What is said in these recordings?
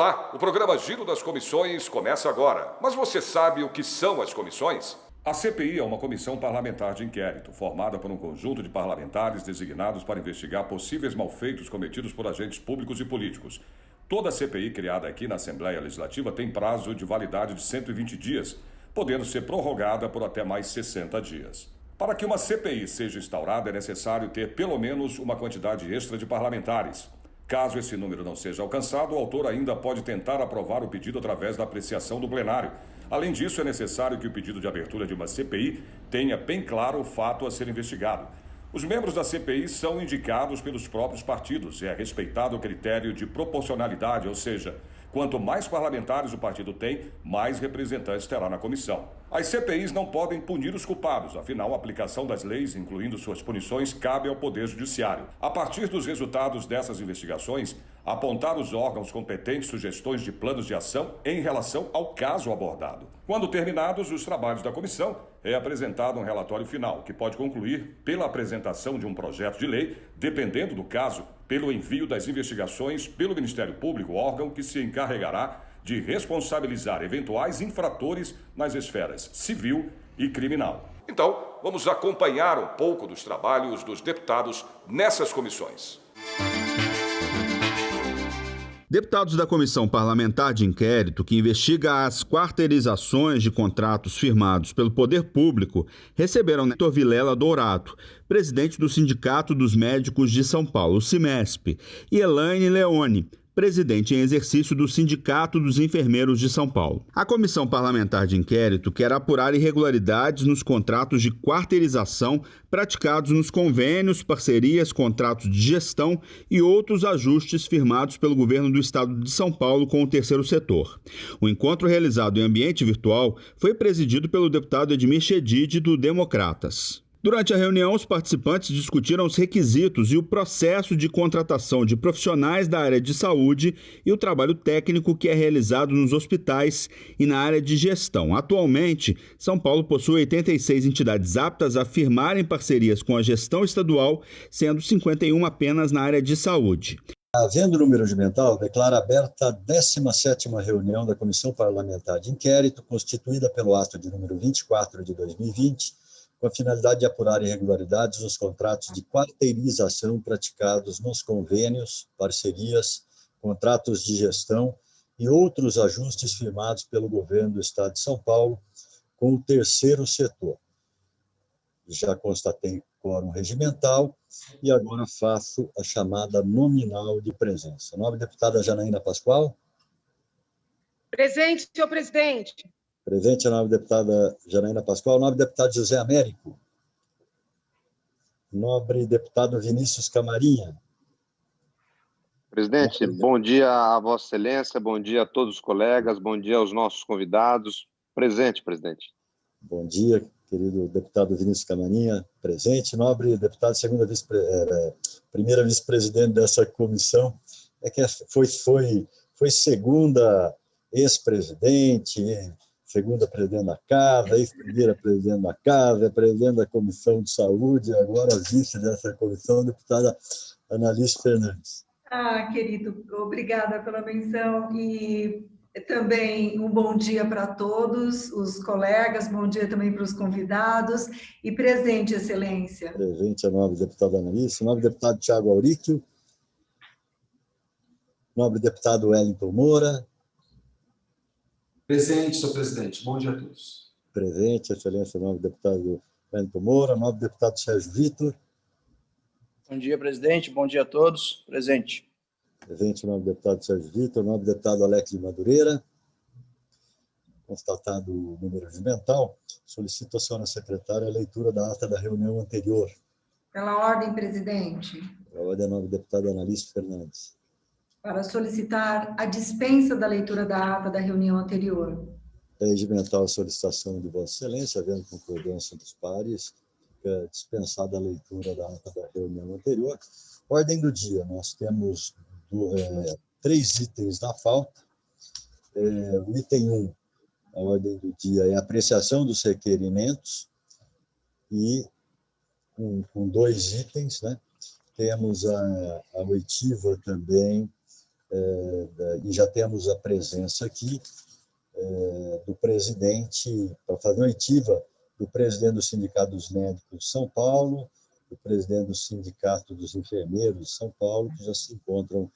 Olá, o programa Giro das Comissões começa agora. Mas você sabe o que são as comissões? A CPI é uma comissão parlamentar de inquérito, formada por um conjunto de parlamentares designados para investigar possíveis malfeitos cometidos por agentes públicos e políticos. Toda CPI criada aqui na Assembleia Legislativa tem prazo de validade de 120 dias, podendo ser prorrogada por até mais 60 dias. Para que uma CPI seja instaurada, é necessário ter pelo menos uma quantidade extra de parlamentares. Caso esse número não seja alcançado, o autor ainda pode tentar aprovar o pedido através da apreciação do plenário. Além disso, é necessário que o pedido de abertura de uma CPI tenha bem claro o fato a ser investigado. Os membros da CPI são indicados pelos próprios partidos e é respeitado o critério de proporcionalidade, ou seja, quanto mais parlamentares o partido tem, mais representantes terá na comissão. As CPIs não podem punir os culpados, afinal, a aplicação das leis, incluindo suas punições, cabe ao Poder Judiciário. A partir dos resultados dessas investigações, apontar os órgãos competentes sugestões de planos de ação em relação ao caso abordado. Quando terminados os trabalhos da comissão, é apresentado um relatório final, que pode concluir pela apresentação de um projeto de lei, dependendo do caso, pelo envio das investigações pelo Ministério Público, órgão que se encarregará de responsabilizar eventuais infratores nas esferas civil e criminal. Então, vamos acompanhar um pouco dos trabalhos dos deputados nessas comissões. Deputados da Comissão Parlamentar de Inquérito, que investiga as quarteirizações de contratos firmados pelo Poder Público, receberam Neto Vilela Dourato, presidente do Sindicato dos Médicos de São Paulo, Simesp, e Elaine Leone, presidente em exercício do Sindicato dos Enfermeiros de São Paulo. A Comissão Parlamentar de Inquérito quer apurar irregularidades nos contratos de quarteirização praticados nos convênios, parcerias, contratos de gestão e outros ajustes firmados pelo governo do estado de São Paulo com o terceiro setor. O encontro realizado em ambiente virtual foi presidido pelo deputado Edmir Chedid, do Democratas. Durante a reunião, os participantes discutiram os requisitos e o processo de contratação de profissionais da área de saúde e o trabalho técnico que é realizado nos hospitais e na área de gestão. Atualmente, São Paulo possui 86 entidades aptas a firmarem parcerias com a gestão estadual, sendo 51 apenas na área de saúde. Havendo número regimental, declara aberta a 17ª reunião da Comissão Parlamentar de Inquérito, constituída pelo ato de número 24 de 2020, com a finalidade de apurar irregularidades nos contratos de quarteirização praticados nos convênios, parcerias, contratos de gestão e outros ajustes firmados pelo governo do Estado de São Paulo com o terceiro setor. Já constatei quórum regimental e agora faço a chamada nominal de presença. Nobre deputada Janaína Pascoal. Presente, senhor presidente. Presente, a nobre deputada Janaína Pascoal. Nobre deputado José Américo. Nobre deputado Vinícius Camarinha. Presidente, bom dia a Vossa Excelência, bom dia a todos os colegas, bom dia aos nossos convidados. Presente, presidente. Bom dia, querido deputado Vinícius Camarinha, presente. Nobre deputado, primeira vice-presidente dessa comissão, foi segunda ex-presidente, segunda presidente da Casa, ex-primeira presidente da Casa, presidente da Comissão de Saúde, agora vice dessa comissão, deputada Annalise Fernandes. Querido, obrigada pela menção e também um bom dia para todos os colegas, bom dia também para os convidados e presente, Excelência. Presente a nobre deputada Annalise, nobre deputado Tiago Auríquio, nobre deputado Wellington Moura. Presente, senhor presidente. Bom dia a todos. Presente, Excelência, nobre deputado Wellington Moura, nobre deputado Sérgio Vitor. Bom dia, presidente. Bom dia a todos. Presente. Presente, nobre deputado Sérgio Vitor, nobre deputado Alex de Madureira. Constatado o número regimental, solicito à senhora secretária a leitura da ata da reunião anterior. Pela ordem, presidente. Pela ordem, nobre deputada Annalise Fernandes. Para solicitar a dispensa da leitura da ata da reunião anterior. É regimental a solicitação de Vossa Excelência, havendo concordância dos pares, fica dispensada a leitura da ata da reunião anterior. Ordem do dia, nós temos 3 itens na pauta. O item 1, a ordem do dia, é a apreciação dos requerimentos, e com 2 itens, né? Temos a oitiva também e já temos a presença aqui do presidente, para fazer oitiva, do presidente do Sindicato dos Médicos de São Paulo, do presidente do Sindicato dos Enfermeiros de São Paulo, que já se encontram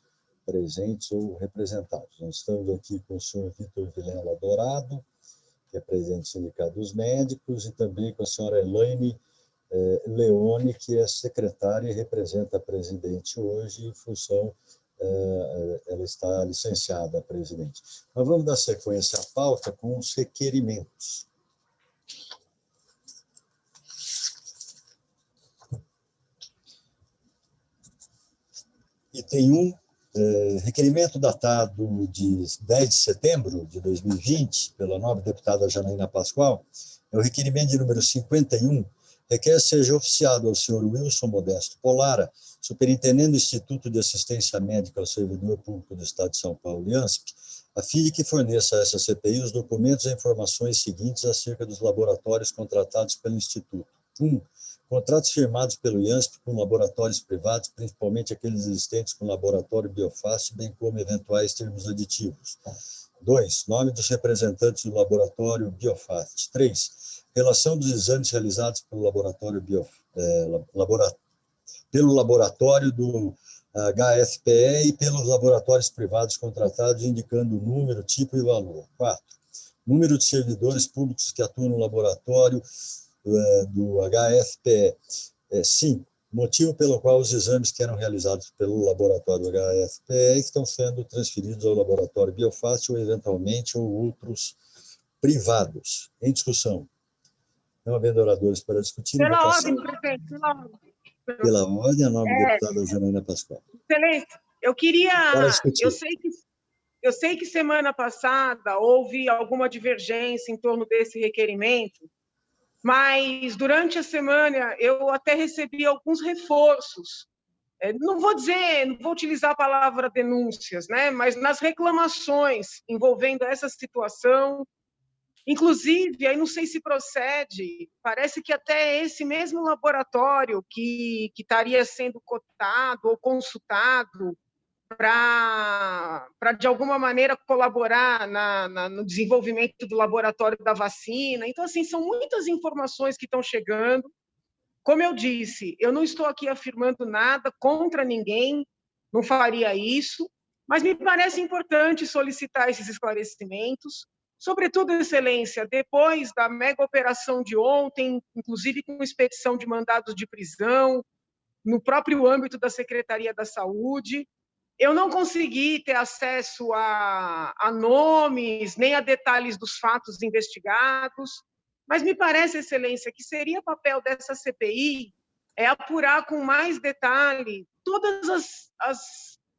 presentes ou representados. Nós estamos aqui com o senhor Vitor Vilela Dourado, que é presidente do Sindicato dos Médicos, e também com a senhora Elaine Leone, que é secretária e representa a presidente hoje, em função, ela está licenciada, a presidente. Nós vamos dar sequência à pauta com os requerimentos. E tem um requerimento datado de 10 de setembro de 2020, pela nobre deputada Janaína Pascoal, é o requerimento de número 51, requer seja oficiado ao senhor Wilson Modesto Polara, superintendente do Instituto de Assistência Médica ao Servidor Público do Estado de São Paulo, IANSP, a fim de que forneça a essa CPI os documentos e informações seguintes acerca dos laboratórios contratados pelo Instituto. 1. Contratos firmados pelo IANSP com laboratórios privados, principalmente aqueles existentes com laboratório Biofast, bem como eventuais termos aditivos. 2. Nome dos representantes do laboratório Biofast. 3. Relação dos exames realizados pelo laboratório pelo laboratório do HFPE e pelos laboratórios privados contratados, indicando o número, tipo e valor. 4. Número de servidores públicos que atuam no laboratório do HFPE. 5. Motivo pelo qual os exames que eram realizados pelo laboratório HFPE estão sendo transferidos ao laboratório Biofast ou, eventualmente, ou outros privados. Em discussão. Não havendo oradores para discutir... Pela ordem, prefeito, pela ordem. Pela ordem, a nobre deputada Janaína Pascoal. Excelência, eu sei que semana passada houve alguma divergência em torno desse requerimento, mas durante a semana eu até recebi alguns reforços. Não vou utilizar a palavra denúncias, né? Mas nas reclamações envolvendo essa situação, inclusive, aí não sei se procede, parece que até esse mesmo laboratório que estaria sendo cotado ou consultado para de alguma maneira, colaborar no desenvolvimento do laboratório da vacina. Então, assim, são muitas informações que estão chegando. Como eu disse, eu não estou aqui afirmando nada contra ninguém, não faria isso, mas me parece importante solicitar esses esclarecimentos. Sobretudo, Excelência, depois da mega operação de ontem, inclusive com expedição de mandados de prisão, no próprio âmbito da Secretaria da Saúde, eu não consegui ter acesso a nomes, nem a detalhes dos fatos investigados, mas me parece, Excelência, que seria papel dessa CPI apurar com mais detalhe todas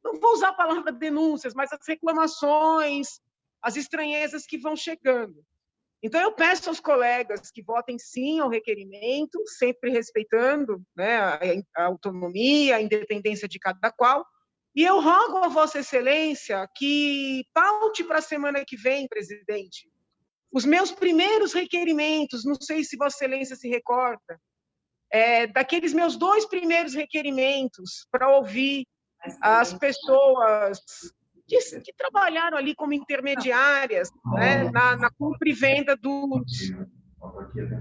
não vou usar a palavra denúncias, mas as reclamações, as estranhezas que vão chegando. Então, eu peço aos colegas que votem sim ao requerimento, sempre respeitando, né, a autonomia, a independência de cada qual, e eu rogo a Vossa Excelência que paute para a semana que vem, presidente, os meus primeiros requerimentos, não sei se Vossa Excelência se recorda, daqueles meus 2 primeiros requerimentos para ouvir as pessoas que trabalharam ali como intermediárias, né, na compra e venda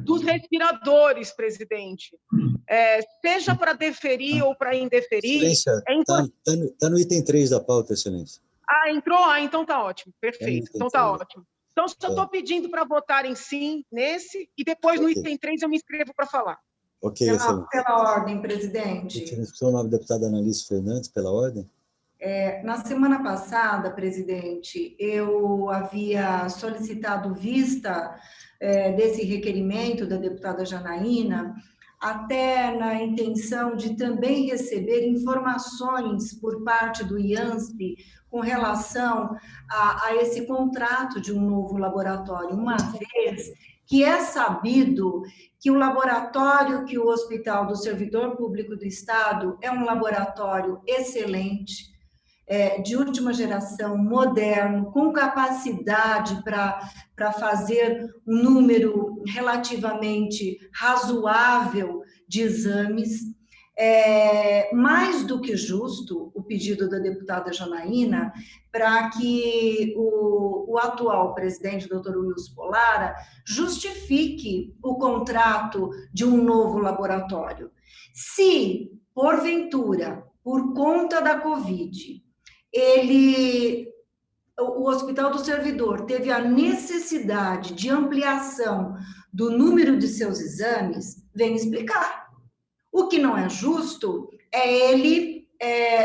dos respiradores, presidente. Seja para deferir ou para indeferir... Excelência, está no item 3 da pauta, Excelência. Entrou? Então está ótimo, perfeito. Então está ótimo. Então, só estou pedindo para votarem sim nesse, e depois no item 3 eu me inscrevo para falar. Ok, Excelência. Pela ordem, presidente. Discussão, nova deputada Analice Fernandes, pela ordem. Na semana passada, presidente, eu havia solicitado vista desse requerimento da deputada Janaína, até na intenção de também receber informações por parte do IANSP com relação a esse contrato de um novo laboratório, uma vez que é sabido que o laboratório que o Hospital do Servidor Público do Estado é um laboratório excelente, de última geração, moderno, com capacidade para fazer um número relativamente razoável de exames. Mais do que justo, o pedido da deputada Janaína para que o atual presidente, doutor Wilson Polara, justifique o contrato de um novo laboratório. Se, porventura, por conta da Covid, o Hospital do Servidor teve a necessidade de ampliação do número de seus exames, vem explicar. O que não é justo é ele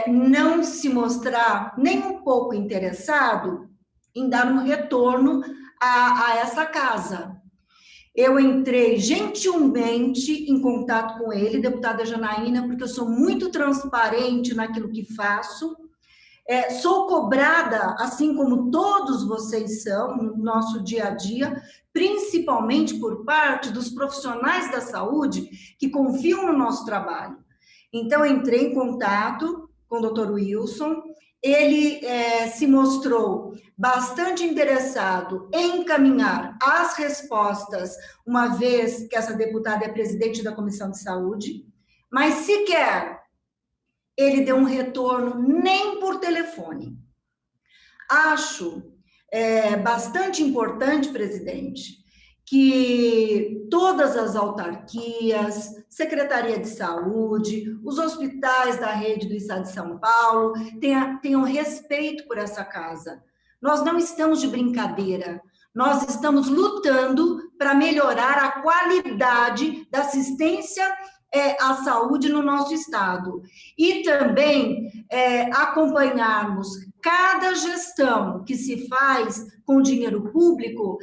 não se mostrar nem um pouco interessado em dar um retorno a essa casa. Eu entrei gentilmente em contato com ele, deputada Janaína, porque eu sou muito transparente naquilo que faço. Sou cobrada, assim como todos vocês são, no nosso dia a dia, principalmente por parte dos profissionais da saúde que confiam no nosso trabalho. Então, entrei em contato com o doutor Wilson, ele se mostrou bastante interessado em encaminhar as respostas, uma vez que essa deputada é presidente da Comissão de Saúde, mas sequer ele deu um retorno nem por telefone. Acho bastante importante, presidente, que todas as autarquias, Secretaria de Saúde, os hospitais da rede do Estado de São Paulo tenham respeito por essa casa. Nós não estamos de brincadeira, nós estamos lutando para melhorar a qualidade da assistência à saúde no nosso estado. E também acompanharmos cada gestão que se faz com dinheiro público,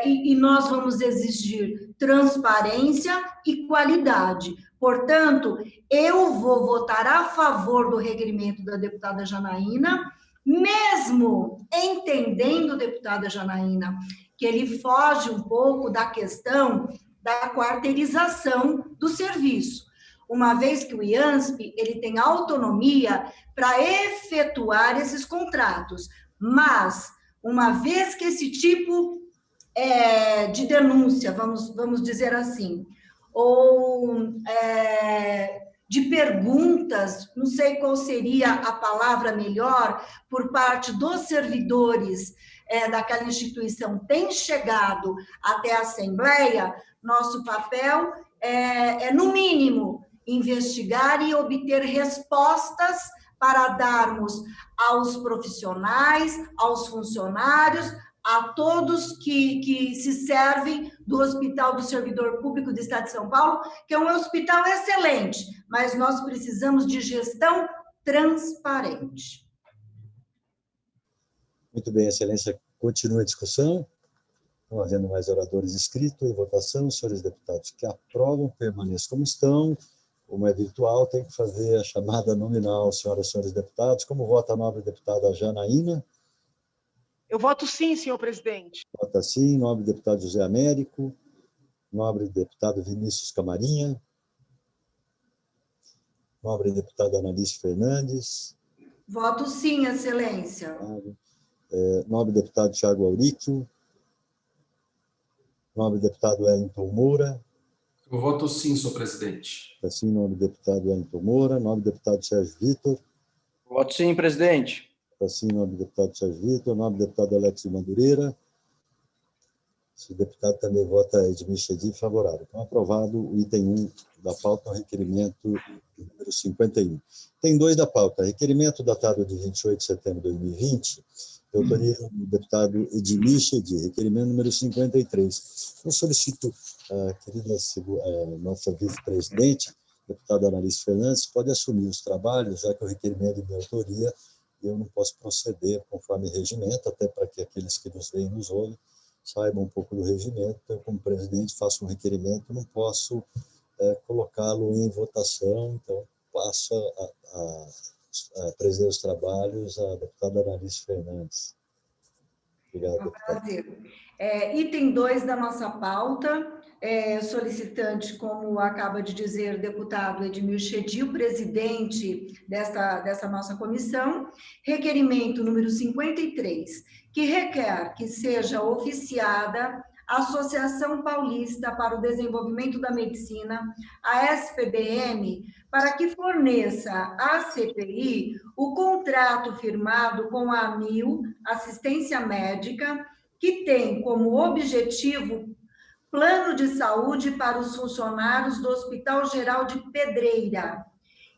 e nós vamos exigir transparência e qualidade. Portanto, eu vou votar a favor do requerimento da deputada Janaína, mesmo entendendo, deputada Janaína, que ele foge um pouco da questão da quarteirização do serviço, uma vez que o IANSP ele tem autonomia para efetuar esses contratos, mas uma vez que esse tipo de denúncia, vamos dizer assim, ou de perguntas, não sei qual seria a palavra melhor, por parte dos servidores daquela instituição tem chegado até a Assembleia, nosso papel no mínimo, investigar e obter respostas para darmos aos profissionais, aos funcionários, a todos que se servem do Hospital do Servidor Público do Estado de São Paulo, que é um hospital excelente, mas nós precisamos de gestão transparente. Muito bem, Excelência. Continua a discussão. Não havendo mais oradores inscritos em votação, os senhores deputados que aprovam permaneçam como estão. Como é virtual, tem que fazer a chamada nominal, senhoras e senhores deputados. Como vota a nobre deputada Janaína? Eu voto sim, senhor presidente. Vota sim. Nobre deputado José Américo. Nobre deputado Vinícius Camarinha. Nobre deputada Analice Fernandes. Voto sim, excelência. Nobre deputado Thiago Auríquio. Nobre deputado Wellington Moura. Eu voto sim, senhor presidente. Assim, nobre deputado Wellington Moura. Nobre deputado Sérgio Vitor. Voto sim, presidente. Assim, nobre deputado Sérgio Vitor. Nobre deputado Alex de Madureira. Esse deputado também vota Edmir Chedi favorável. Então, aprovado o item 1 da pauta, o requerimento número 51. Tem 2 da pauta. Requerimento datado de 28 de setembro de 2020, de autoria do deputado Edmir Chedi, requerimento número 53. Eu solicito a querida nossa vice-presidente, deputada Analice Fernandes, pode assumir os trabalhos, já que o requerimento de minha autoria, eu não posso proceder conforme regimento, até para que aqueles que nos veem e nos ouvem saibam um pouco do regimento. Eu, como presidente, faço um requerimento, não posso colocá-lo em votação, então passo a presidir os trabalhos a deputada Analice Fernandes. Obrigado, deputada. Prazer. Item 2 da nossa pauta, solicitante, como acaba de dizer o deputado Edmir Chedi, o presidente dessa nossa comissão, requerimento número 53, que requer que seja oficiada Associação Paulista para o Desenvolvimento da Medicina, a SPDM, para que forneça à CPI o contrato firmado com a AMIL, Assistência Médica, que tem como objetivo plano de saúde para os funcionários do Hospital Geral de Pedreira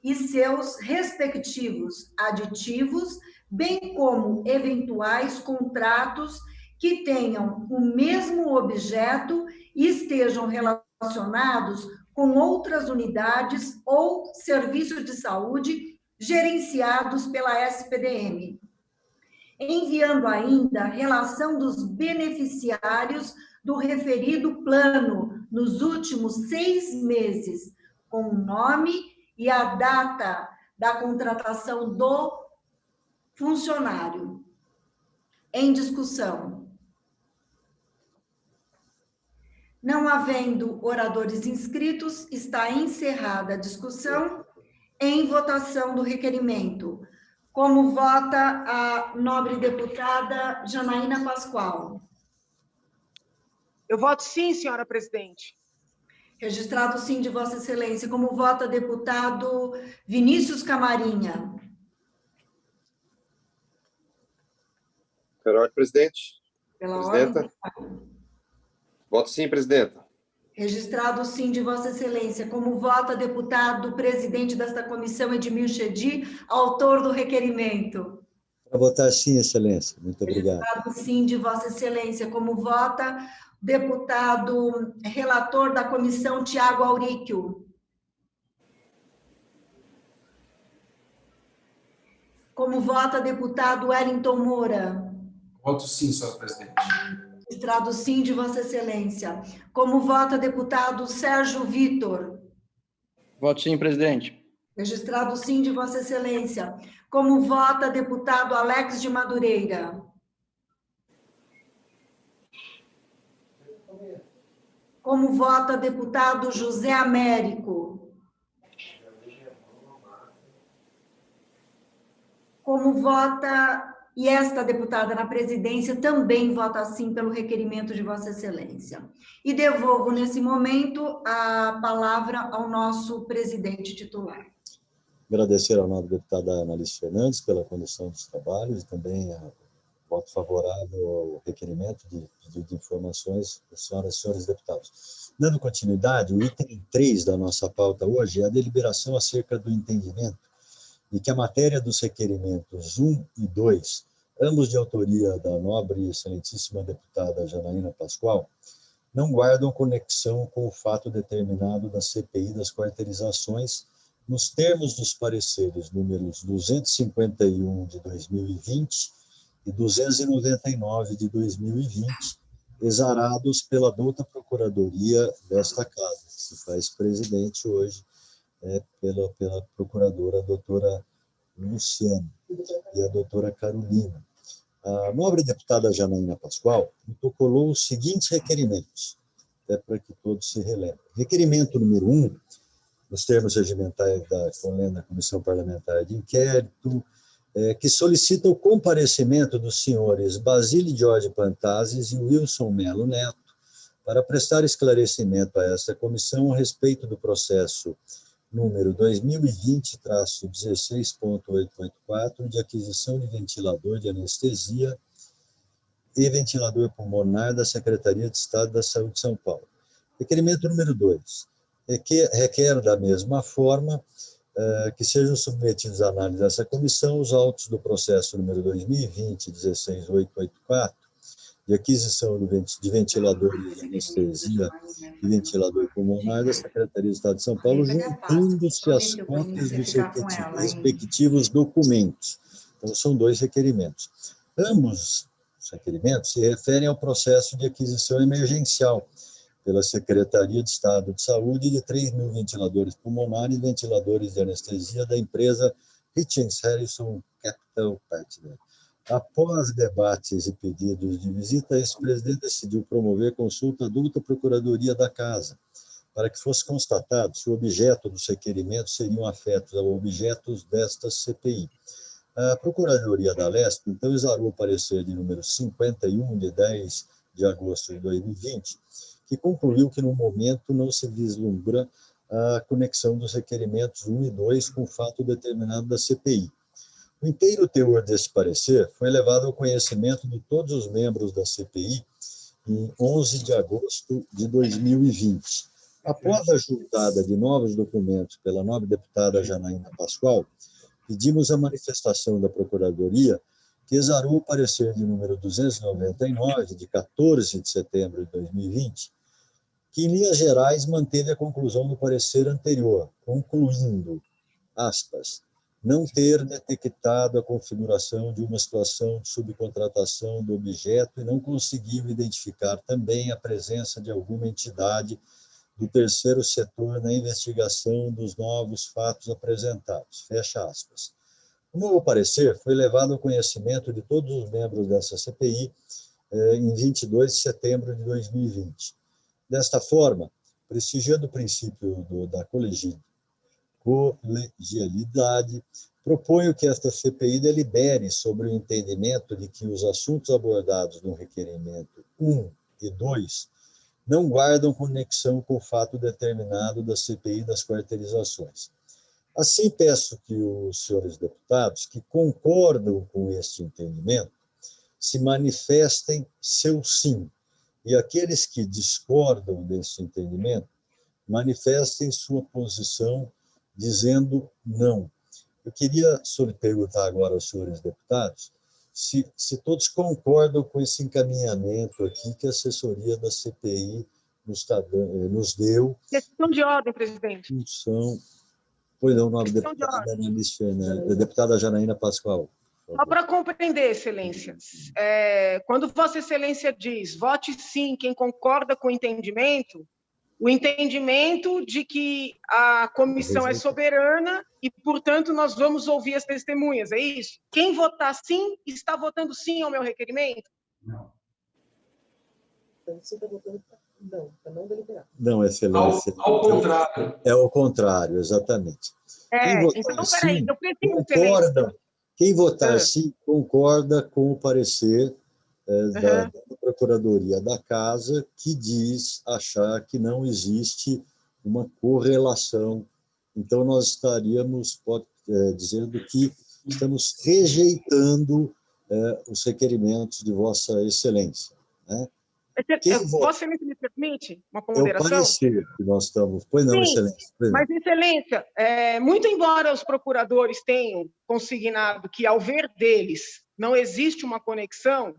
e seus respectivos aditivos, bem como eventuais contratos que tenham o mesmo objeto e estejam relacionados com outras unidades ou serviços de saúde gerenciados pela SPDM. Enviando ainda a relação dos beneficiários do referido plano nos últimos 6 meses, com o nome e a data da contratação do funcionário. Em discussão. Não havendo oradores inscritos, está encerrada a discussão. Em votação do requerimento. Como vota a nobre deputada Janaína Pascoal? Eu voto sim, senhora presidente. Registrado sim de Vossa Excelência. Como vota deputado Vinícius Camarinha? Pela ordem, presidente. Pela Presidenta. ordem. Voto sim, presidenta. Registrado sim de Vossa Excelência. Como vota deputado presidente desta comissão, Edmil Chedi, autor do requerimento? Para votar sim, Excelência. Muito obrigado. Registrado sim de Vossa Excelência. Como vota deputado relator da comissão, Tiago Auríquio? Como vota deputado Wellington Moura? Voto sim, senhora presidente. Registrado sim de Vossa Excelência. Como vota deputado Sérgio Vitor? Voto sim, presidente. Registrado sim de Vossa Excelência. Como vota deputado Alex de Madureira? Como vota deputado José Américo? Como vota... E esta deputada na presidência também vota sim pelo requerimento de Vossa Excelência. E devolvo, nesse momento, a palavra ao nosso presidente titular. Agradecer ao nobre deputada Analice Fernandes pela condução dos trabalhos e também a voto favorável ao requerimento de pedido de informações das senhoras e senhores deputados. Dando continuidade, o item 3 da nossa pauta hoje é a deliberação acerca do entendimento e que a matéria dos requerimentos 1 e 2, ambos de autoria da nobre e excelentíssima deputada Janaína Pascoal, não guardam conexão com o fato determinado da CPI das quarteirizações nos termos dos pareceres números 251 de 2020 e 299 de 2020, exarados pela douta Procuradoria desta Casa, que se faz presidente hoje pela procuradora a doutora Luciana e a doutora Carolina. A nobre deputada Janaína Pascoal protocolou os seguintes requerimentos, até para que todos se relembrem. Requerimento número 1, nos termos regimentais da Comissão Parlamentar de Inquérito, que solicita o comparecimento dos senhores Basílio Jorge Pantazes e Wilson Melo Neto para prestar esclarecimento a esta comissão a respeito do processo número 2020-16.884, de aquisição de ventilador de anestesia e ventilador pulmonar da Secretaria de Estado da Saúde de São Paulo. Requerimento número 2, requer da mesma forma que sejam submetidos à análise dessa comissão os autos do processo número 2020-16884, de aquisição de ventiladores de anestesia e ventilador pulmonar da Secretaria de Estado de São Paulo, juntando-se as cópias dos respectivos documentos. Então, são 2 requerimentos. Ambos os requerimentos se referem ao processo de aquisição emergencial pela Secretaria de Estado de Saúde de 3.000 ventiladores pulmonares e ventiladores de anestesia da empresa Hitchens Harrison Capital Partner. Após debates e pedidos de visita, esse presidente decidiu promover consulta adulta à Procuradoria da Casa, para que fosse constatado se o objeto dos requerimentos seriam afetos a objetos desta CPI. A Procuradoria da Lesp, então, exarou o parecer de número 51, de 10 de agosto de 2020, que concluiu que, no momento, não se vislumbra a conexão dos requerimentos 1 e 2 com o fato determinado da CPI. O inteiro teor desse parecer foi levado ao conhecimento de todos os membros da CPI em 11 de agosto de 2020. Após a juntada de novos documentos pela nobre deputada Janaína Pascoal, pedimos a manifestação da Procuradoria, que exarou o parecer de número 299, de 14 de setembro de 2020, que, em linhas gerais, manteve a conclusão do parecer anterior, concluindo, aspas, não ter detectado a configuração de uma situação de subcontratação do objeto e não conseguiu identificar também a presença de alguma entidade do terceiro setor na investigação dos novos fatos apresentados. Fecha aspas. O novo parecer foi levado ao conhecimento de todos os membros dessa CPI em 22 de setembro de 2020. Desta forma, prestigiando o princípio da colegialidade, proponho que esta CPI delibere sobre o entendimento de que os assuntos abordados no requerimento 1 e 2 não guardam conexão com o fato determinado da CPI das quarteirizações. Assim, peço que os senhores deputados que concordam com este entendimento se manifestem seu sim, e aqueles que discordam desse entendimento manifestem sua posição dizendo não. Eu queria perguntar agora aos senhores deputados se todos concordam com esse encaminhamento aqui que a assessoria da CPI nos deu. Questão de ordem, presidente. Pois não, o nome da deputada Janaína Pascoal. Só para compreender, Excelência, quando Vossa Excelência diz vote sim quem concorda com o entendimento de que a comissão é soberana e, portanto, nós vamos ouvir as testemunhas, é isso? Quem votar sim, está votando sim ao meu requerimento? Não. Então, você está votando não, para não deliberar. Não, Excelência. Ao contrário. É o contrário, exatamente. Então, peraí, eu preciso, Excelência. Quem votar sim concorda com o parecer da Procuradoria da Casa, que diz achar que não existe uma correlação. Então, nós estaríamos dizendo que estamos rejeitando os requerimentos de Vossa Excelência. Né? Vossa Excelência me permite uma ponderação? É o parecer que nós estamos... Pois não, sim, Excelência. Mas, Excelência, muito embora os procuradores tenham consignado que, ao ver deles, não existe uma conexão,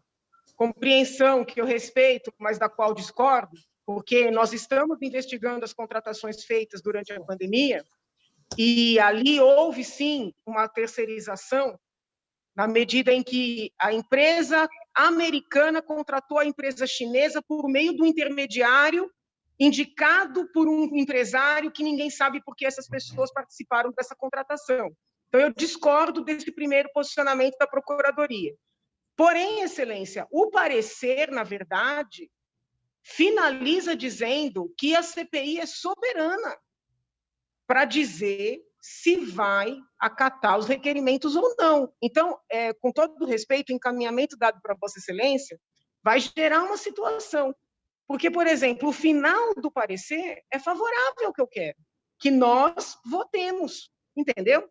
compreensão que eu respeito, mas da qual discordo, porque nós estamos investigando as contratações feitas durante a pandemia, e ali houve, sim, uma terceirização, na medida em que a empresa americana contratou a empresa chinesa por meio do intermediário indicado por um empresário que ninguém sabe por que essas pessoas participaram dessa contratação. Então, eu discordo desse primeiro posicionamento da Procuradoria. Porém, Excelência, o parecer, na verdade, finaliza dizendo que a CPI é soberana para dizer se vai acatar os requerimentos ou não. Então, com todo respeito, o encaminhamento dado para Vossa Excelência vai gerar uma situação. Porque, por exemplo, o final do parecer é favorável ao que eu quero, que nós votemos, entendeu?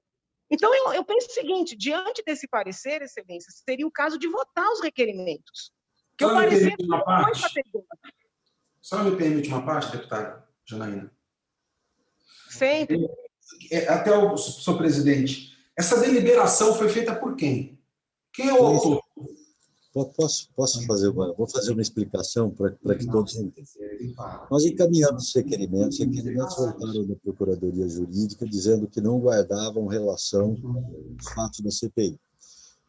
Então, eu penso o seguinte, diante desse parecer, Excelência, seria o caso de votar os requerimentos. Que o parecer não foi categórico. Só me permite uma parte, deputada Janaína? Sempre. Até o senhor presidente, essa deliberação foi feita por quem? Quem é o autor? Posso fazer vou fazer uma explicação para que todos entendam. Nós encaminhamos os requerimentos voltaram da Procuradoria Jurídica dizendo que não guardavam relação aos fatos da CPI.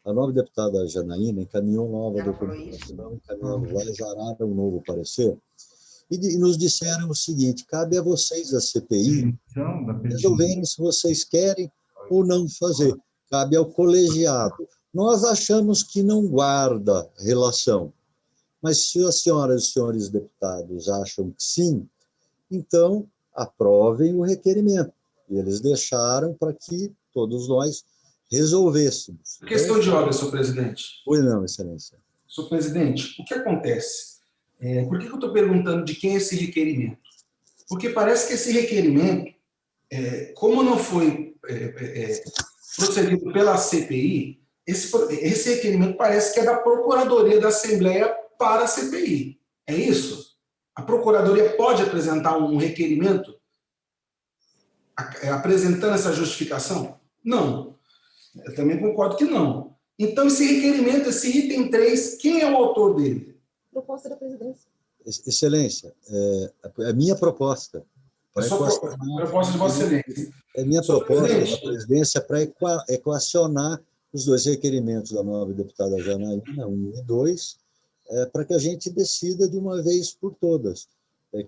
A nova deputada Janaína encaminhou nova documentação, encaminhamos lá, exararam um novo parecer e nos disseram o seguinte: cabe a vocês, a CPI, resolverem se vocês querem ou não fazer. Cabe ao colegiado. Nós achamos que não guarda relação, mas se as senhoras e os senhores deputados acham que sim, então aprovem o requerimento. E eles deixaram para que todos nós resolvêssemos. Questão de ordem, senhor presidente. Pois não, Excelência. Senhor presidente, o que acontece? Por que eu estou perguntando de quem é esse requerimento? Porque parece que esse requerimento, como não foi procedido pela CPI, esse requerimento parece que é da Procuradoria da Assembleia para a CPI. É isso? A Procuradoria pode apresentar um requerimento apresentando essa justificação? Não. Eu também concordo que não. Então, esse requerimento, esse item 3, quem é o autor dele? Proposta da presidência. Excelência, é minha proposta. Proposta de Vossa Excelência. É minha proposta da presidência para equacionar os dois requerimentos da nova deputada Janaína, 1 e 2, para que a gente decida de uma vez por todas.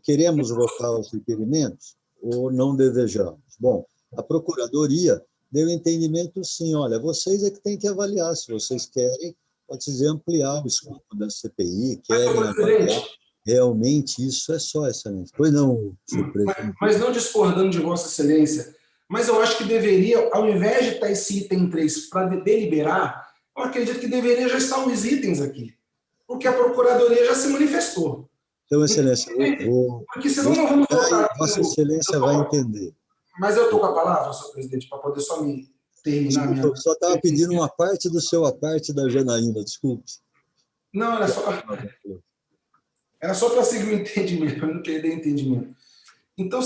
Queremos votar os requerimentos ou não desejamos? Bom, a Procuradoria deu entendimento, sim, olha, vocês é que têm que avaliar, se vocês querem, pode dizer, ampliar o escopo da CPI, querem avaliar. Realmente, isso é só, Excelência. Pois não, senhor presidente. Mas não discordando de Vossa Excelência, mas eu acho que deveria, ao invés de estar esse item 3 para deliberar, eu acredito que deveria já estar os itens aqui, porque a Procuradoria já se manifestou. Então, Excelência, porque senão nós vamos voltar. Vossa Excelência vai entender. Mas eu estou com a palavra, senhor presidente, para poder só me terminar. Desculpa, eu só estava pedindo uma parte do seu, a parte da Janaína, desculpe. Não, era só para seguir o entendimento, para não perder o entendimento. Então,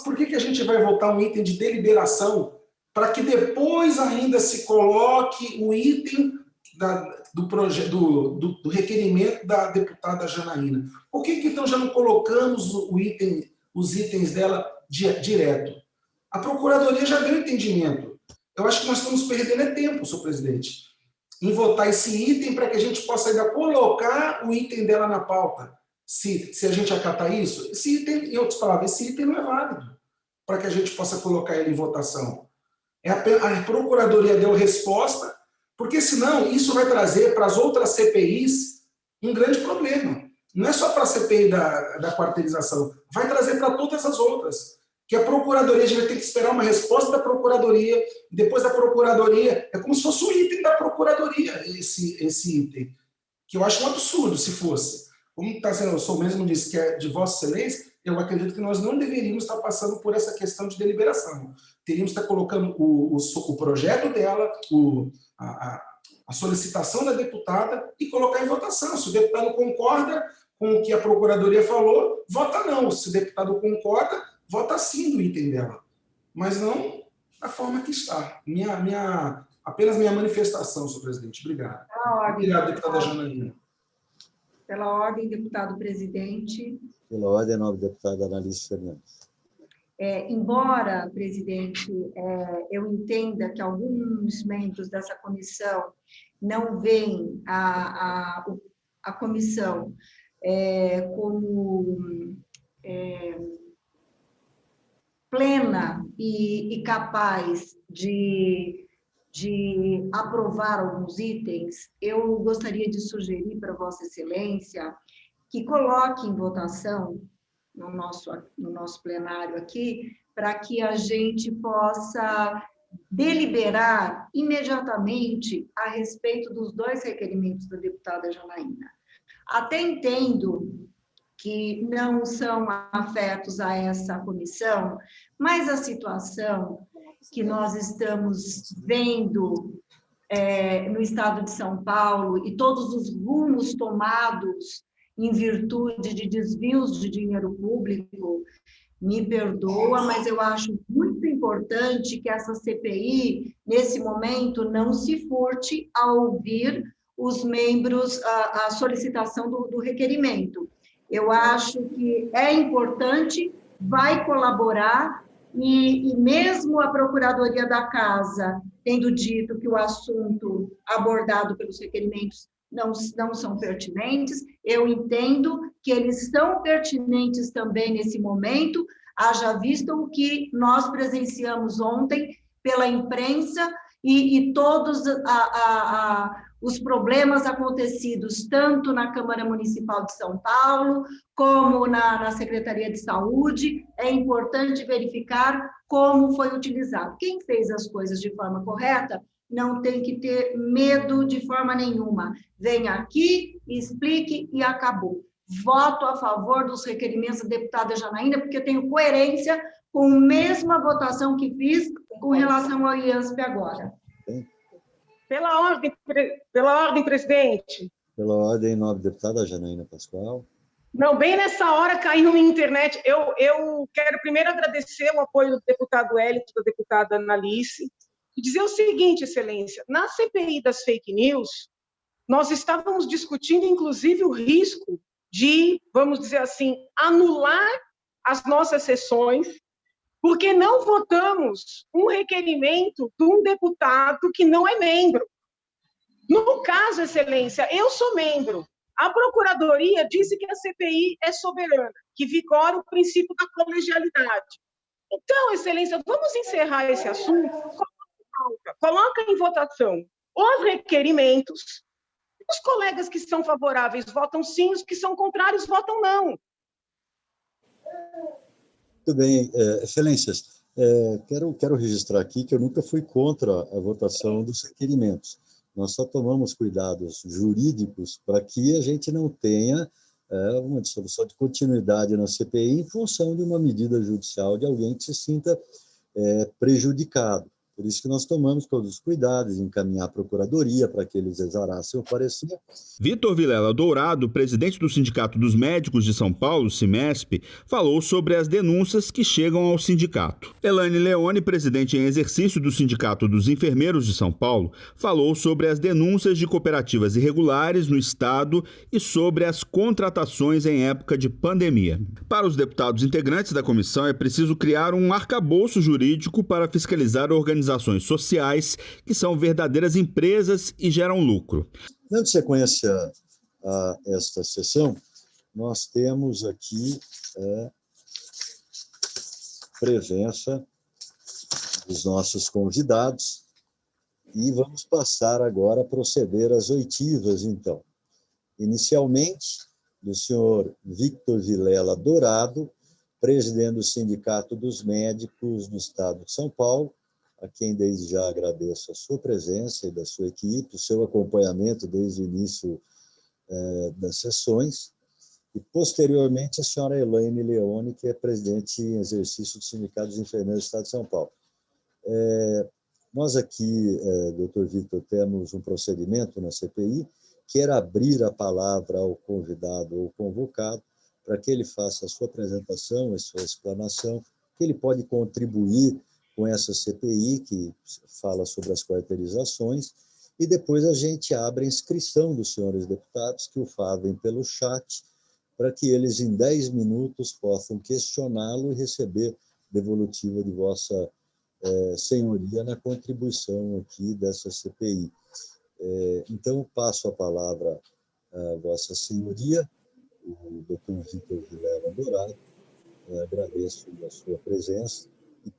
por que a gente vai votar um item de deliberação para que depois ainda se coloque o item do requerimento da deputada Janaína? Por que então já não colocamos os itens dela direto? A Procuradoria já deu entendimento. Eu acho que nós estamos perdendo tempo, senhor presidente, em votar esse item para que a gente possa ainda colocar o item dela na pauta. Se a gente acatar isso, esse item, em outras palavras, esse item não é válido para que a gente possa colocar ele em votação. A Procuradoria deu resposta, porque senão isso vai trazer para as outras CPIs um grande problema. Não é só para a CPI da quarteirização, vai trazer para todas as outras. Que a Procuradoria, a gente vai ter que esperar uma resposta da Procuradoria, depois da Procuradoria, é como se fosse o item da Procuradoria, esse item, que eu acho um absurdo se fosse. Como está sendo, o senhor mesmo disse que é de Vossa Excelência, eu acredito que nós não deveríamos estar passando por essa questão de deliberação. Teríamos que estar colocando o projeto dela, a solicitação da deputada e colocar em votação. Se o deputado concorda com o que a Procuradoria falou, vota não. Se o deputado concorda, vota sim do item dela. Mas não da forma que está. Apenas minha manifestação, senhor presidente. Obrigado. Obrigado, deputada Janaína. Pela ordem, deputado presidente. Pela ordem, nova deputada Analice Fernandes. Embora, presidente, eu entenda que alguns membros dessa comissão não veem a comissão como plena e capaz de aprovar alguns itens, eu gostaria de sugerir para Vossa Excelência que coloque em votação no nosso plenário aqui, para que a gente possa deliberar imediatamente a respeito dos dois requerimentos da deputada Janaína. Até entendo que não são afetos a essa comissão, mas a situação que nós estamos vendo no estado de São Paulo e todos os rumos tomados em virtude de desvios de dinheiro público, me perdoa, mas eu acho muito importante que essa CPI, nesse momento, não se furte a ouvir os membros, a solicitação do requerimento. Eu acho que é importante, vai colaborar, e mesmo a Procuradoria da Casa tendo dito que o assunto abordado pelos requerimentos não são pertinentes, eu entendo que eles são pertinentes também nesse momento, haja visto o que nós presenciamos ontem pela imprensa e todos os problemas acontecidos tanto na Câmara Municipal de São Paulo, como na Secretaria de Saúde. É importante verificar como foi utilizado. Quem fez as coisas de forma correta não tem que ter medo de forma nenhuma. Venha aqui, explique e acabou. voto a favor dos requerimentos da deputada Janaína, porque tenho coerência com a mesma votação que fiz com relação ao IANSP agora. Pela ordem, presidente. Pela ordem, nobre deputada Janaína Pascoal. Não, bem nessa hora caiu na internet. Eu quero primeiro agradecer o apoio do deputado Hélito, da deputada Analice, e dizer o seguinte, excelência, na CPI das fake news, nós estávamos discutindo, inclusive, o risco de, vamos dizer assim, anular as nossas sessões, porque não votamos um requerimento de um deputado que não é membro. No caso, excelência, eu sou membro. A Procuradoria disse que a CPI é soberana, que vigora o princípio da colegialidade. Então, excelência, vamos encerrar esse assunto. Coloca em votação os requerimentos. Os colegas que são favoráveis votam sim, os que são contrários votam não. Muito bem, excelências. Quero registrar aqui que eu nunca fui contra a votação dos requerimentos. Nós só tomamos cuidados jurídicos para que a gente não tenha uma dissolução de continuidade na CPI em função de uma medida judicial de alguém que se sinta prejudicado. Por isso que nós tomamos todos os cuidados em encaminhar a Procuradoria para que eles exarassem o parecer. Vitor Vilela Dourado, presidente do Sindicato dos Médicos de São Paulo, Simesp, falou sobre as denúncias que chegam ao sindicato. Elaine Leone, presidente em exercício do Sindicato dos Enfermeiros de São Paulo, falou sobre as denúncias de cooperativas irregulares no estado e sobre as contratações em época de pandemia. Para os deputados integrantes da comissão, é preciso criar um arcabouço jurídico para fiscalizar organizações sociais que são verdadeiras empresas e geram lucro. Dando sequência a esta sessão, nós temos aqui presença dos nossos convidados e vamos passar agora a proceder às oitivas, então. Inicialmente, do senhor Vitor Vilela Dourado, presidente do Sindicato dos Médicos do Estado de São Paulo, a quem desde já agradeço a sua presença e da sua equipe, o seu acompanhamento desde o início das sessões, e posteriormente a senhora Elaine Leone, que é presidente em exercício do Sindicato dos Enfermeiros do Estado de São Paulo. Nós aqui, doutor Vitor, temos um procedimento na CPI, quero abrir a palavra ao convidado ou convocado para que ele faça a sua apresentação, a sua explanação, que ele pode contribuir com essa CPI, que fala sobre as quarteirizações, e depois a gente abre a inscrição dos senhores deputados, que o fazem pelo chat, para que eles, em 10 minutos, possam questioná-lo e receber devolutiva de vossa senhoria na contribuição aqui dessa CPI. Então, passo a palavra à vossa senhoria, o doutor Vitor Vilela Dourado, agradeço a sua presença.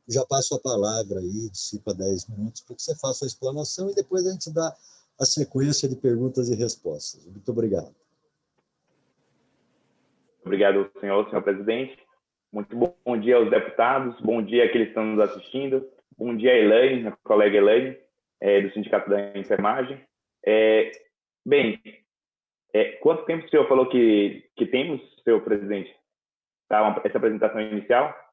Já passo a palavra aí, de 5 a 10 minutos, para que você faça a explanação e depois a gente dá a sequência de perguntas e respostas. Muito obrigado. Obrigado, senhor presidente. Muito bom dia aos deputados, bom dia àqueles que estão nos assistindo, bom dia a Elaine, a colega Elaine, do Sindicato da Enfermagem. Quanto tempo o senhor falou que temos, senhor presidente, tá, essa apresentação inicial?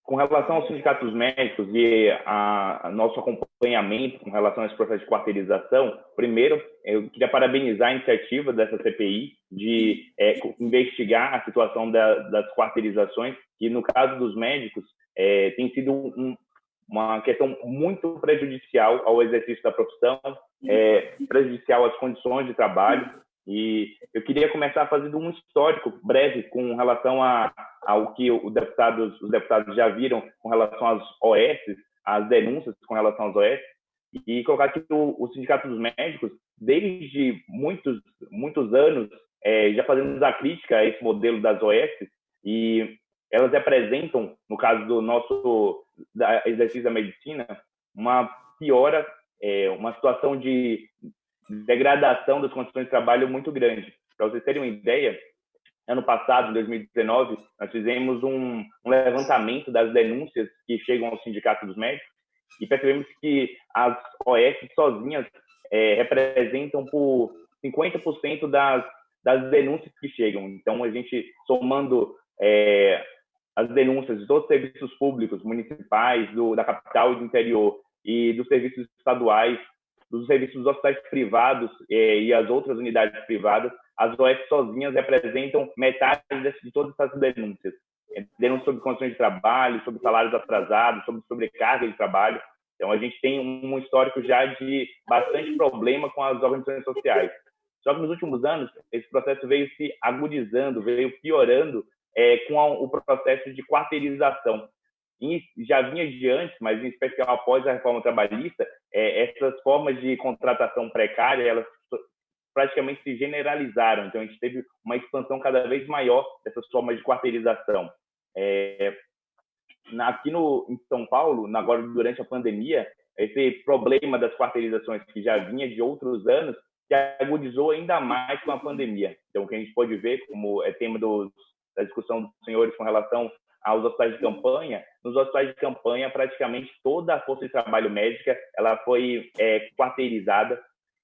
Com relação aos sindicatos médicos e a nosso acompanhamento com relação a esse processo de quarteirização, primeiro, eu queria parabenizar a iniciativa dessa CPI de investigar a situação das quarteirizações, que no caso dos médicos tem sido uma questão muito prejudicial ao exercício da profissão, prejudicial às condições de trabalho. E eu queria começar fazendo um histórico breve com relação ao que os deputados já viram com relação às OS, às denúncias com relação às OS, e colocar que o Sindicato dos Médicos, desde muitos anos, já fazemos a crítica a esse modelo das OS, e elas representam, no caso do nosso exercício da medicina, uma piora, uma situação de degradação das condições de trabalho muito grande. Para vocês terem uma ideia, ano passado, em 2019, nós fizemos um levantamento das denúncias que chegam ao Sindicato dos Médicos e percebemos que as OS sozinhas representam por 50% das denúncias que chegam. Então, a gente, somando as denúncias de todos os serviços públicos, municipais, da capital e do interior, e dos serviços estaduais, dos serviços dos hospitais privados e as outras unidades privadas, as OS sozinhas representam metade de todas essas denúncias. Denúncias sobre condições de trabalho, sobre salários atrasados, sobre sobrecarga de trabalho. Então, a gente tem um histórico já de bastante problema com as organizações sociais. Só que nos últimos anos, esse processo veio se agudizando, veio piorando com o processo de quarteirização. E já vinha de antes, mas em especial após a reforma trabalhista, essas formas de contratação precária, elas praticamente se generalizaram. Então, a gente teve uma expansão cada vez maior dessas formas de quarteirização. Aqui em São Paulo, agora durante a pandemia, esse problema das quarteirizações que já vinha de outros anos, que agudizou ainda mais com a pandemia. Então, o que a gente pode ver, como é tema da discussão dos senhores com relação aos hospitais de campanha, nos hospitais de campanha, praticamente toda a força de trabalho médica ela foi quarteirizada.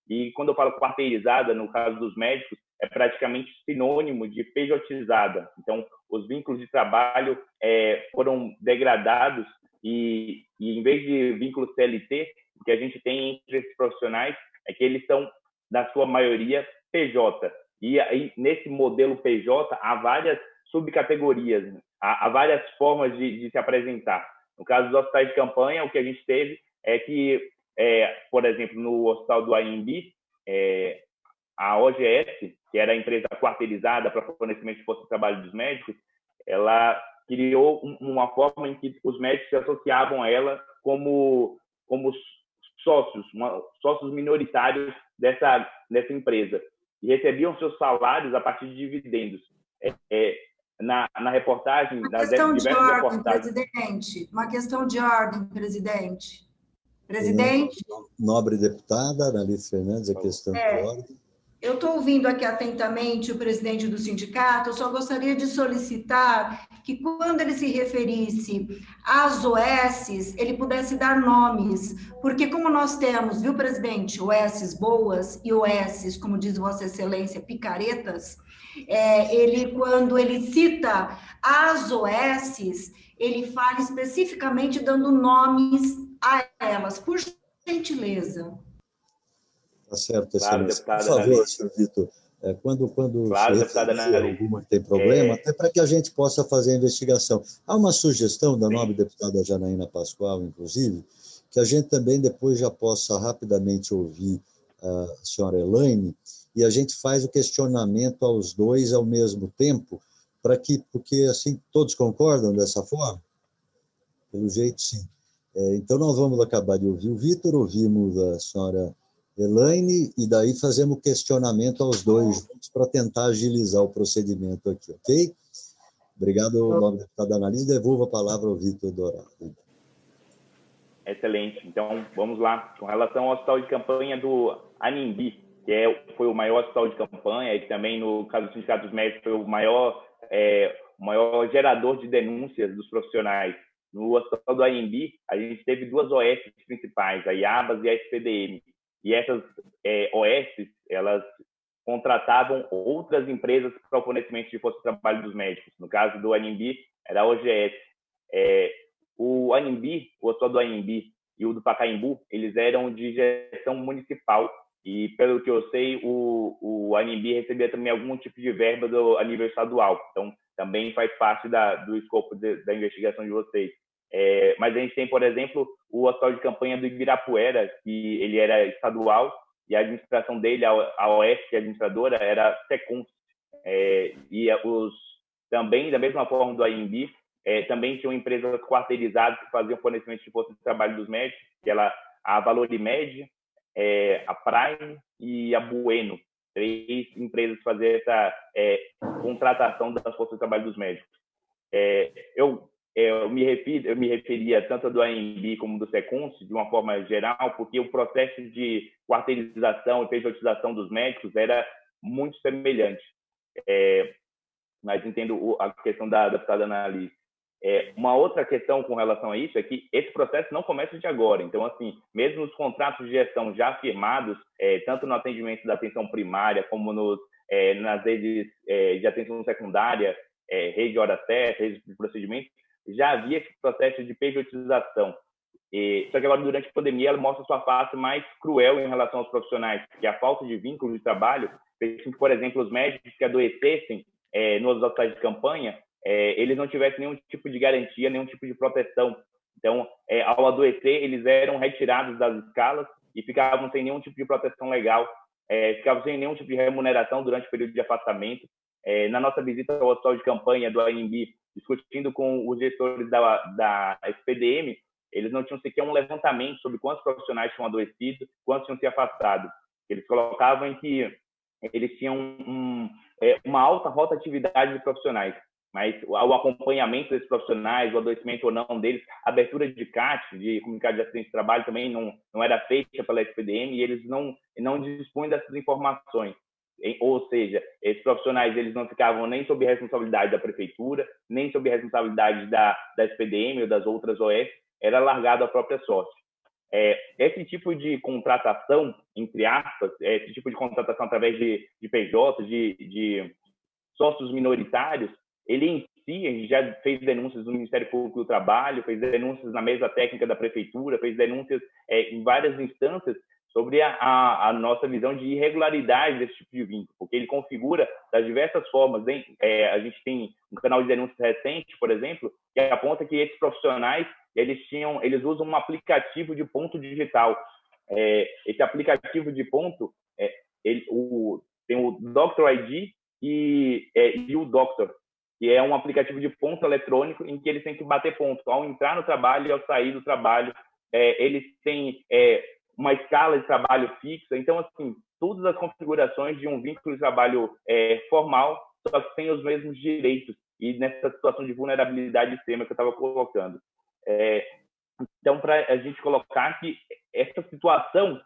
E quando eu falo quarteirizada, no caso dos médicos, é praticamente sinônimo de pejotizada. Então, os vínculos de trabalho foram degradados e em vez de vínculo CLT, o que a gente tem entre esses profissionais é que eles são, na sua maioria, PJ. E aí, nesse modelo PJ, há várias subcategorias, né? Há várias formas de se apresentar. No caso dos hospitais de campanha, o que a gente teve é que, por exemplo, no hospital do AMB, a OGS, que era a empresa quarteirizada para fornecimento de força de trabalho dos médicos, ela criou uma forma em que os médicos se associavam a ela como sócios minoritários dessa empresa, e recebiam seus salários a partir de dividendos. Na reportagem, uma questão de ordem, presidente. Uma questão de ordem, presidente. Presidente. Nobre deputada Analice Fernandes, a questão de ordem. Eu estou ouvindo aqui atentamente o presidente do sindicato, eu só gostaria de solicitar que, quando ele se referisse às OSs, ele pudesse dar nomes, porque como nós temos, viu, presidente, OSs boas e OSs, como diz Vossa Excelência, picaretas, quando ele cita as OSs, ele fala especificamente dando nomes a elas, por gentileza. Tá certo, claro, por favor, senhor Vitor, quando claro, se referir alguma que tem problema, até para que a gente possa fazer a investigação. Há uma sugestão da nobre deputada Janaína Pascoal, inclusive, que a gente também depois já possa rapidamente ouvir a senhora Elaine, e a gente faz o questionamento aos dois ao mesmo tempo, porque assim todos concordam dessa forma? Pelo jeito, sim. Então, nós vamos acabar de ouvir o Vitor, ouvimos a senhora Elaine, e daí fazemos questionamento aos dois juntos para tentar agilizar o procedimento aqui, ok? Obrigado, nobre deputada Analice. Devolvo a palavra ao Vitor Dourado. Excelente. Então, vamos lá. Com relação ao hospital de campanha do ANIMB, que foi o maior hospital de campanha, e também, no caso do Sindicato dos Médicos, foi o maior gerador de denúncias dos profissionais. No hospital do ANIMB, a gente teve duas OS principais, a IABAS e a SPDM. E essas OS, elas contratavam outras empresas para o fornecimento de força de trabalho dos médicos. No caso do ANIMB, era a OGS. O ANIMB, o hospital do ANIMB e o do Pacaembu, eles eram de gestão municipal. E, pelo que eu sei, o ANIMB recebia também algum tipo de verba a nível estadual. Então, também faz parte do escopo da investigação de vocês. Mas a gente tem, por exemplo, o hospital de campanha do Ibirapuera, que ele era estadual, e a administração dele, a OS, que é a administradora, era Secons. Também, da mesma forma do ANIMB, também tinham empresas quarteirizadas que faziam fornecimento de força de trabalho dos médicos, que era a Valorimed, a Prime e a Bueno. 3 empresas que faziam essa contratação das forças de trabalho dos médicos. Eu me referia tanto a do ANB como do SECUNS, de uma forma geral, porque o processo de quarteirização e pejotização dos médicos era muito semelhante. Mas entendo a questão da deputada Analice. Uma outra questão com relação a isso é que esse processo não começa de agora. Então, assim, mesmo os contratos de gestão já firmados, tanto no atendimento da atenção primária como nas redes de atenção secundária, rede de hora certa, rede de procedimento, já havia esse processo de pejotização. Só que agora, durante a pandemia, ela mostra sua face mais cruel em relação aos profissionais, que a falta de vínculo de trabalho fez com que, por exemplo, os médicos que adoecessem nos hospitais de campanha, eles não tivessem nenhum tipo de garantia, nenhum tipo de proteção. Então, ao adoecer, eles eram retirados das escalas e ficavam sem nenhum tipo de proteção legal, ficavam sem nenhum tipo de remuneração durante o período de afastamento. Na nossa visita ao hospital de campanha do ANB, discutindo com os gestores da SPDM, eles não tinham sequer um levantamento sobre quantos profissionais tinham adoecido, quantos tinham se afastado. Eles colocavam em que eles tinham uma alta rotatividade de profissionais, mas o acompanhamento desses profissionais, o adoecimento ou não deles, a abertura de CAT, de comunicado de acidente de trabalho, também não era feita pela SPDM e eles não dispunham dessas informações. Ou seja, esses profissionais eles não ficavam nem sob responsabilidade da prefeitura, nem sob responsabilidade da SPDM ou das outras OS, era largado à própria sorte. Esse tipo de contratação, entre aspas, esse tipo de contratação através de PJ, de sócios minoritários, ele em si, a gente já fez denúncias no Ministério Público do Trabalho, fez denúncias na mesa técnica da prefeitura, fez denúncias em várias instâncias sobre a nossa visão de irregularidade desse tipo de vínculo, porque ele configura das diversas formas. A gente tem um canal de denúncias recente, por exemplo, que aponta que esses profissionais eles usam um aplicativo de ponto digital. Esse aplicativo de ponto, tem o Dr. ID e o Doctor, que é um aplicativo de ponto eletrônico em que eles têm que bater ponto ao entrar no trabalho e ao sair do trabalho. Eles têm uma escala de trabalho fixa. Então, assim, todas as configurações de um vínculo de trabalho formal, só que sem os mesmos direitos e nessa situação de vulnerabilidade extrema que eu estava colocando. Então, para a gente colocar que essa situação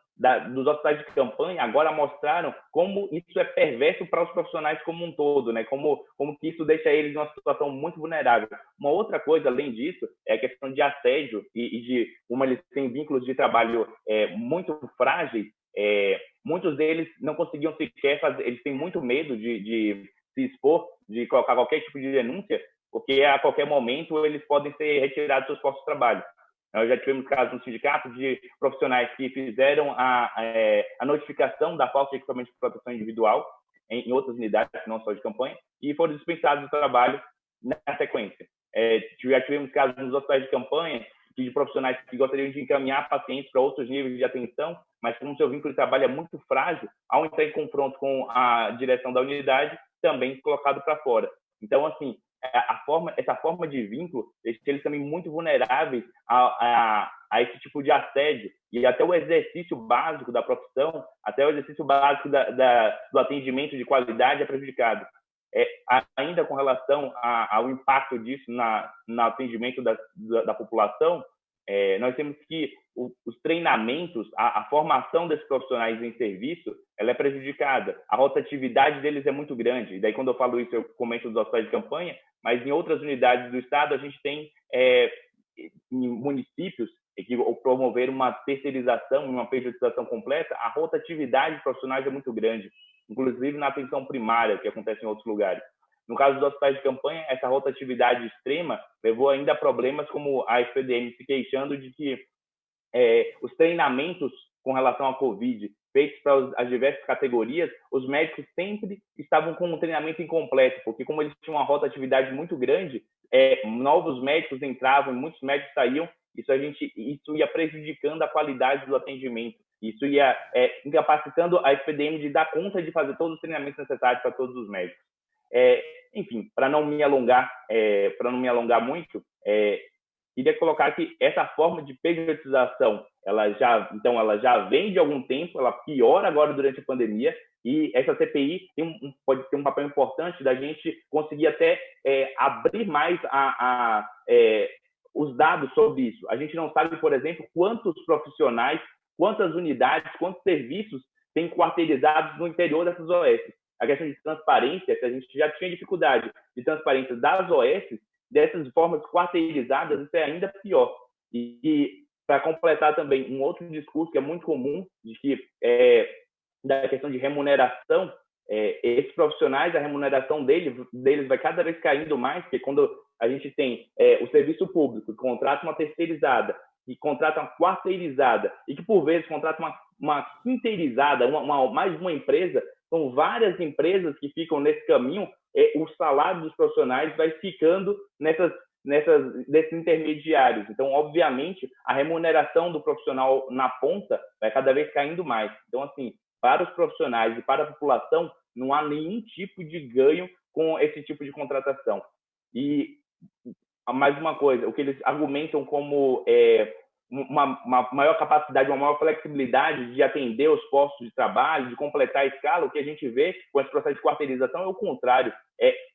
dos hospitais de campanha agora mostraram como isso é perverso para os profissionais como um todo, né? Como que isso deixa eles numa situação muito vulnerável. Uma outra coisa, além disso, é a questão de assédio e de como eles têm vínculos de trabalho muito frágeis. Muitos deles não conseguiam sequer fazer, eles têm muito medo de se expor, de colocar qualquer tipo de denúncia, porque a qualquer momento eles podem ser retirados dos seus postos de trabalho. Nós já tivemos casos no sindicato de profissionais que fizeram a notificação da falta de equipamento de proteção individual em outras unidades, não só de campanha, e foram dispensados do trabalho na sequência. Já tivemos casos nos hospitais de campanha de profissionais que gostariam de encaminhar pacientes para outros níveis de atenção, mas como seu vínculo de trabalho é muito frágil, ao entrar em confronto com a direção da unidade, também colocado para fora. Então, assim, essa forma de vínculo deixa eles também muito vulneráveis a esse tipo de assédio, e até o exercício básico da profissão, até o exercício básico do atendimento de qualidade é prejudicado. Ainda com relação ao impacto disso no atendimento da população, nós temos que os treinamentos, a formação desses profissionais em serviço, ela é prejudicada. A rotatividade deles é muito grande. E daí, quando eu falo isso, eu comento dos hospitais de campanha, mas em outras unidades do Estado, a gente tem municípios que promover uma terceirização, uma pejotização completa, a rotatividade de profissionais é muito grande, inclusive na atenção primária, que acontece em outros lugares. No caso dos hospitais de campanha, essa rotatividade extrema levou ainda a problemas como a SPDM se queixando de que os treinamentos com relação à Covid feitos para as diversas categorias, os médicos sempre estavam com um treinamento incompleto, porque como eles tinham uma rotatividade muito grande, novos médicos entravam e muitos médicos saíam, isso ia prejudicando a qualidade do atendimento. Isso ia incapacitando a SPDM de dar conta de fazer todos os treinamentos necessários para todos os médicos. Enfim, para não me alongar muito, queria colocar que essa forma de pejotização, ela já vem de algum tempo, ela piora agora durante a pandemia, e essa CPI pode ter um papel importante da gente conseguir até abrir mais os dados sobre isso. A gente não sabe, por exemplo, quantos profissionais, quantas unidades, quantos serviços têm quarteirizados no interior dessas OS. A questão de transparência, que a gente já tinha dificuldade de transparência das OS, dessas formas quarteirizadas, isso é ainda pior. E para completar também, um outro discurso que é muito comum, de que da questão de remuneração, esses profissionais, a remuneração deles vai cada vez caindo mais, porque quando a gente tem o serviço público, que contrata uma terceirizada, que contrata uma quarteirizada, e que, por vezes, contrata uma quinteirizada, mais uma empresa, são várias empresas que ficam nesse caminho, o salário dos profissionais vai ficando desses intermediários. Então, obviamente, a remuneração do profissional na ponta vai cada vez caindo mais. Então, assim, para os profissionais e para a população, não há nenhum tipo de ganho com esse tipo de contratação. E mais uma coisa, o que eles argumentam como uma maior capacidade, uma maior flexibilidade de atender os postos de trabalho, de completar a escala, o que a gente vê com esse processo de quarteirização é o contrário,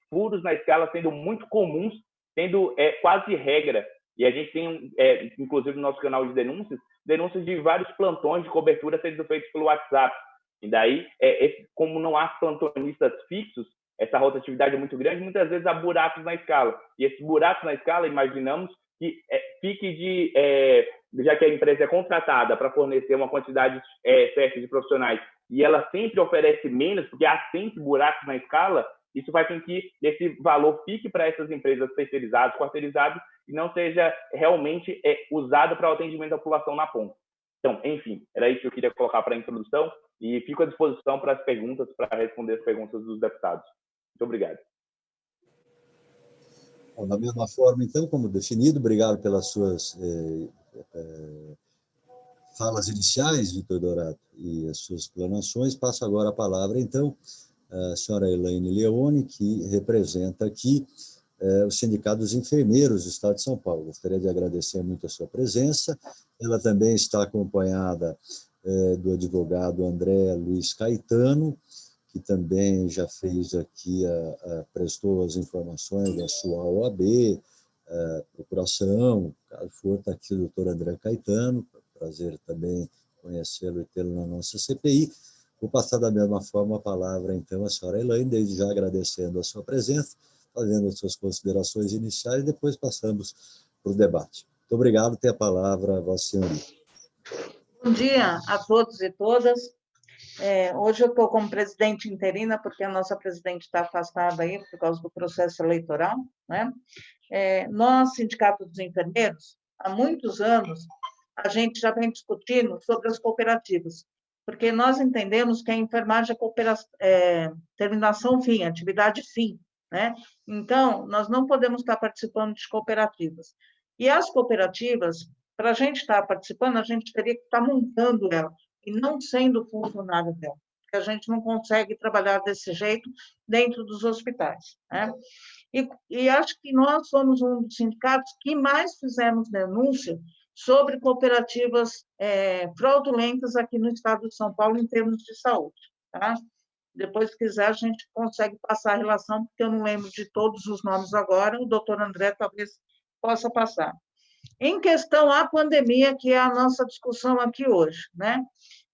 furos na escala sendo muito comuns, sendo quase regra. E a gente tem, inclusive no nosso canal de denúncias de vários plantões de cobertura sendo feitos pelo WhatsApp. E daí, como não há plantonistas fixos, essa rotatividade é muito grande, muitas vezes há buracos na escala. E esses buracos na escala, imaginamos que fique já que a empresa é contratada para fornecer uma quantidade certa de profissionais e ela sempre oferece menos, porque há sempre buracos na escala, isso faz com que esse valor fique para essas empresas terceirizadas, quarteirizadas, e não seja realmente usado para o atendimento da população na ponta. Então, enfim, era isso que eu queria colocar para a introdução e fico à disposição para as perguntas, para responder as perguntas dos deputados. Muito obrigado. Bom, da mesma forma, então, como definido, obrigado pelas suas falas iniciais, Vitor Dorato, e as suas explanações. Passo agora a palavra, então, à senhora Elaine Leone, que representa aqui o Sindicato dos Enfermeiros do Estado de São Paulo. Gostaria de agradecer muito a sua presença. Ela também está acompanhada do advogado André Luiz Caetano, que também já fez aqui, prestou as informações da sua OAB, procuração, caso for, está aqui o doutor André Caetano, prazer também conhecê-lo e tê-lo na nossa CPI. Vou passar da mesma forma a palavra, então, à senhora Elaine, desde já agradecendo a sua presença, fazendo as suas considerações iniciais, e depois passamos para o debate. Muito obrigado, tem a palavra, Vossa Senhoria. Bom dia a todos e todas. Hoje eu estou como presidente interina, porque a nossa presidente está afastada aí por causa do processo eleitoral, né? Nós, Sindicato dos Enfermeiros, há muitos anos, a gente já vem discutindo sobre as cooperativas, porque nós entendemos que a enfermagem é terminação fim, atividade fim, né? Então, nós não podemos estar participando de cooperativas. E as cooperativas, para a gente estar participando, a gente teria que estar montando elas, e não sendo funcionário dela, porque a gente não consegue trabalhar desse jeito dentro dos hospitais, né? E acho que nós somos um dos sindicatos que mais fizemos denúncia sobre cooperativas fraudulentas aqui no estado de São Paulo em termos de saúde, tá? Depois, se quiser, a gente consegue passar a relação, porque eu não lembro de todos os nomes agora, o doutor André talvez possa passar. Em questão à pandemia, que é a nossa discussão aqui hoje, né?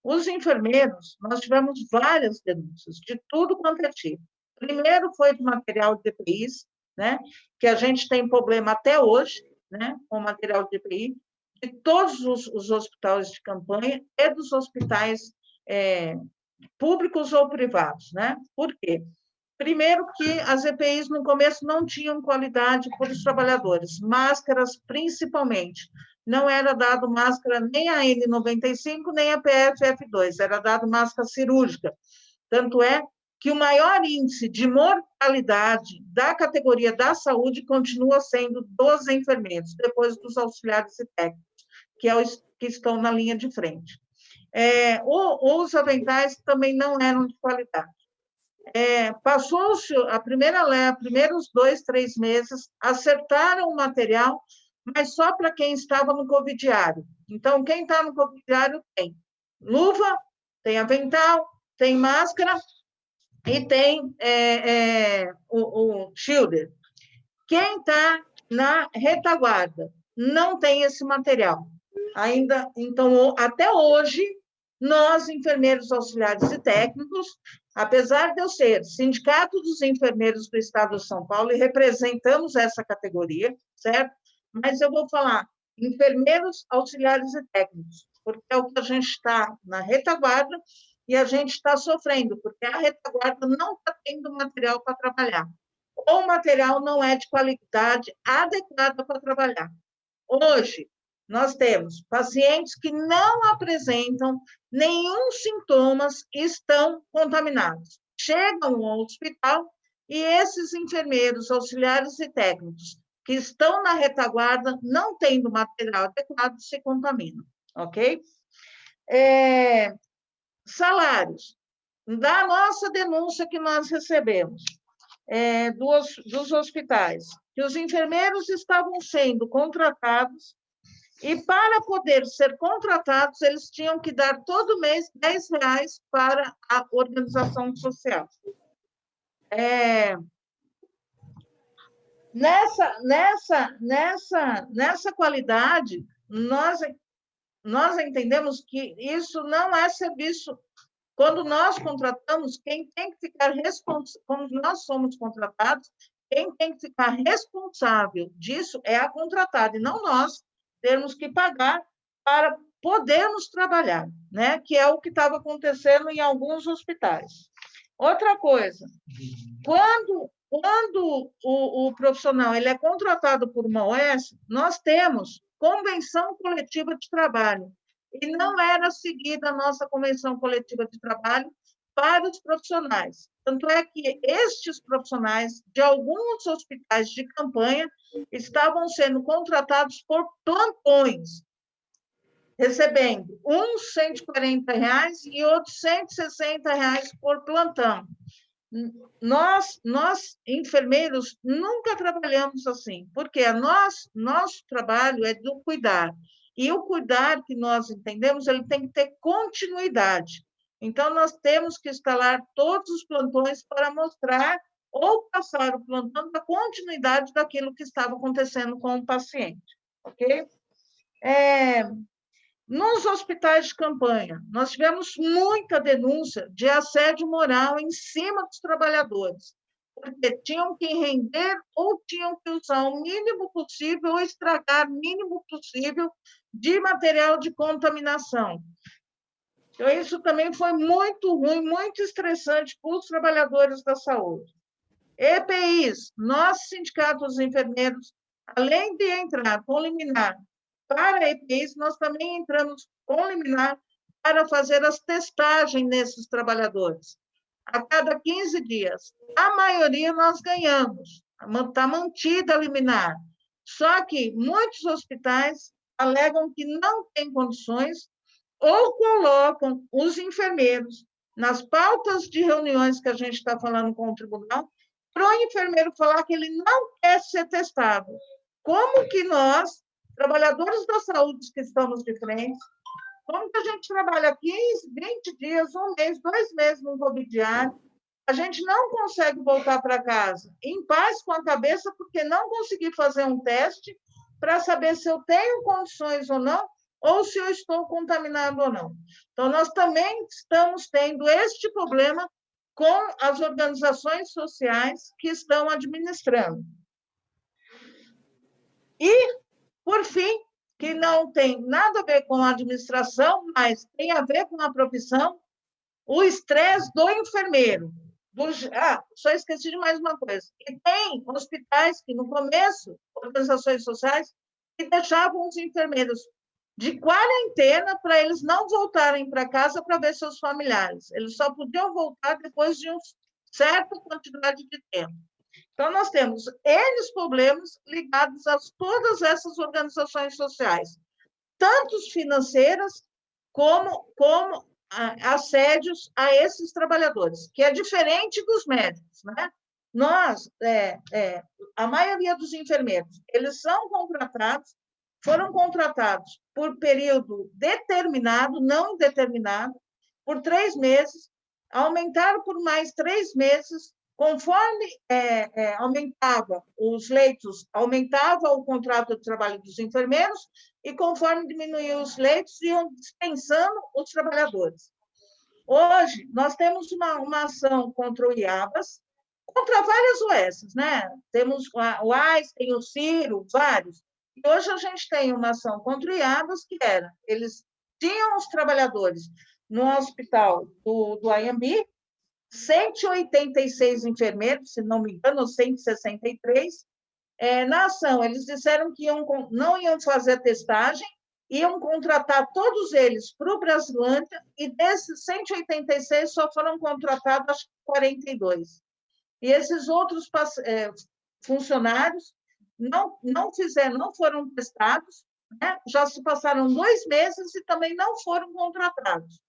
Os enfermeiros, nós tivemos várias denúncias, de tudo quanto é tipo. Primeiro foi de material de EPIs, né? Que a gente tem problema até hoje, né? Com material de EPI, de todos os hospitais de campanha e dos hospitais públicos ou privados, né? Por quê? Primeiro que as EPIs, no começo, não tinham qualidade para os trabalhadores, máscaras principalmente. Não era dado máscara nem a N95, nem a PFF2, era dado máscara cirúrgica. Tanto é que o maior índice de mortalidade da categoria da saúde continua sendo dos enfermeiros, depois dos auxiliares e técnicos, que estão na linha de frente. Os aventais também não eram de qualidade. Passou-se a primeira leva, primeiros 2, 3 meses, acertaram o material, mas só para quem estava no covidiário. Então, quem está no covidiário tem luva, tem avental, tem máscara e tem o shielder. Quem está na retaguarda não tem esse material. Ainda, então, até hoje, nós, enfermeiros auxiliares e técnicos, apesar de eu ser Sindicato dos Enfermeiros do Estado de São Paulo e representamos essa categoria, certo? Mas eu vou falar enfermeiros auxiliares e técnicos, porque é o que a gente está na retaguarda e a gente está sofrendo, porque a retaguarda não está tendo material para trabalhar, ou o material não é de qualidade adequada para trabalhar. Hoje, nós temos pacientes que não apresentam nenhum sintomas e estão contaminados. Chegam ao hospital e esses enfermeiros, auxiliares e técnicos que estão na retaguarda, não tendo material adequado, se contaminam, ok? Salários. Da nossa denúncia que nós recebemos dos hospitais, que os enfermeiros estavam sendo contratados e, para poder ser contratados, eles tinham que dar todo mês R$10 para a organização social. Nessa qualidade, nós entendemos que isso não é serviço. Quando nós contratamos, quem tem que ficar responsável, quando nós somos contratados, quem tem que ficar responsável disso é a contratada, e não nós termos que pagar para podermos trabalhar, né? Que é o que estava acontecendo em alguns hospitais. Outra coisa, quando o profissional ele é contratado por uma OS, nós temos convenção coletiva de trabalho, e não era seguida a nossa convenção coletiva de trabalho para os profissionais. Tanto é que estes profissionais de alguns hospitais de campanha estavam sendo contratados por plantões, recebendo uns R$140 e outros R$160 por plantão. Nós, enfermeiros, nunca trabalhamos assim, porque nosso trabalho é do cuidar. E o cuidar que nós entendemos, ele tem que ter continuidade. Então, nós temos que instalar todos os plantões para mostrar ou passar o plantão da continuidade daquilo que estava acontecendo com o paciente, ok? Nos hospitais de campanha, nós tivemos muita denúncia de assédio moral em cima dos trabalhadores, porque tinham que render ou tinham que usar o mínimo possível ou estragar o mínimo possível de material de contaminação. Então, isso também foi muito ruim, muito estressante para os trabalhadores da saúde. EPIs, nós, sindicatos dos enfermeiros, além de entrar com liminar para EPIs, nós também entramos com liminar para fazer as testagens nesses trabalhadores. A cada 15 dias. A maioria nós ganhamos, está mantida a liminar. Só que muitos hospitais alegam que não têm condições ou colocam os enfermeiros nas pautas de reuniões que a gente está falando com o tribunal, para o enfermeiro falar que ele não quer ser testado. Como que nós, trabalhadores da saúde que estamos de frente, como que a gente trabalha 15, 20 dias, um mês, 2 meses no Covid diário, a gente não consegue voltar para casa em paz com a cabeça porque não consegui fazer um teste para saber se eu tenho condições ou não, ou se eu estou contaminado ou não. Então, nós também estamos tendo este problema com as organizações sociais que estão administrando. E, por fim, que não tem nada a ver com a administração, mas tem a ver com a profissão, o estresse do enfermeiro. Só esqueci de mais uma coisa. E tem hospitais que, no começo, organizações sociais, que deixavam os enfermeiros de quarentena para eles não voltarem para casa para ver seus familiares. Eles só podiam voltar depois de uma certa quantidade de tempo. Então, nós temos N problemas ligados a todas essas organizações sociais, tanto financeiras como assédios a esses trabalhadores, que é diferente dos médicos, né? Nós, a maioria dos enfermeiros, eles foram contratados por período determinado, não indeterminado, por 3 meses, aumentaram por mais 3 meses, Conforme aumentava os leitos, aumentava o contrato de trabalho dos enfermeiros, e conforme diminuía os leitos, iam dispensando os trabalhadores. Hoje, nós temos uma ação contra o IABAS, contra várias UESs, né? Temos o AIS, tem o Ciro, vários. E hoje a gente tem uma ação contra o IABAS, que era, eles tinham os trabalhadores no hospital do Anhembi, 186 enfermeiros, se não me engano, 163. Na ação, eles disseram que não iam fazer testagem, iam contratar todos eles para o Brasilândia, e desses 186 só foram contratados, acho que 42. E esses outros funcionários não foram testados, né? Já se passaram 2 meses e também não foram contratados,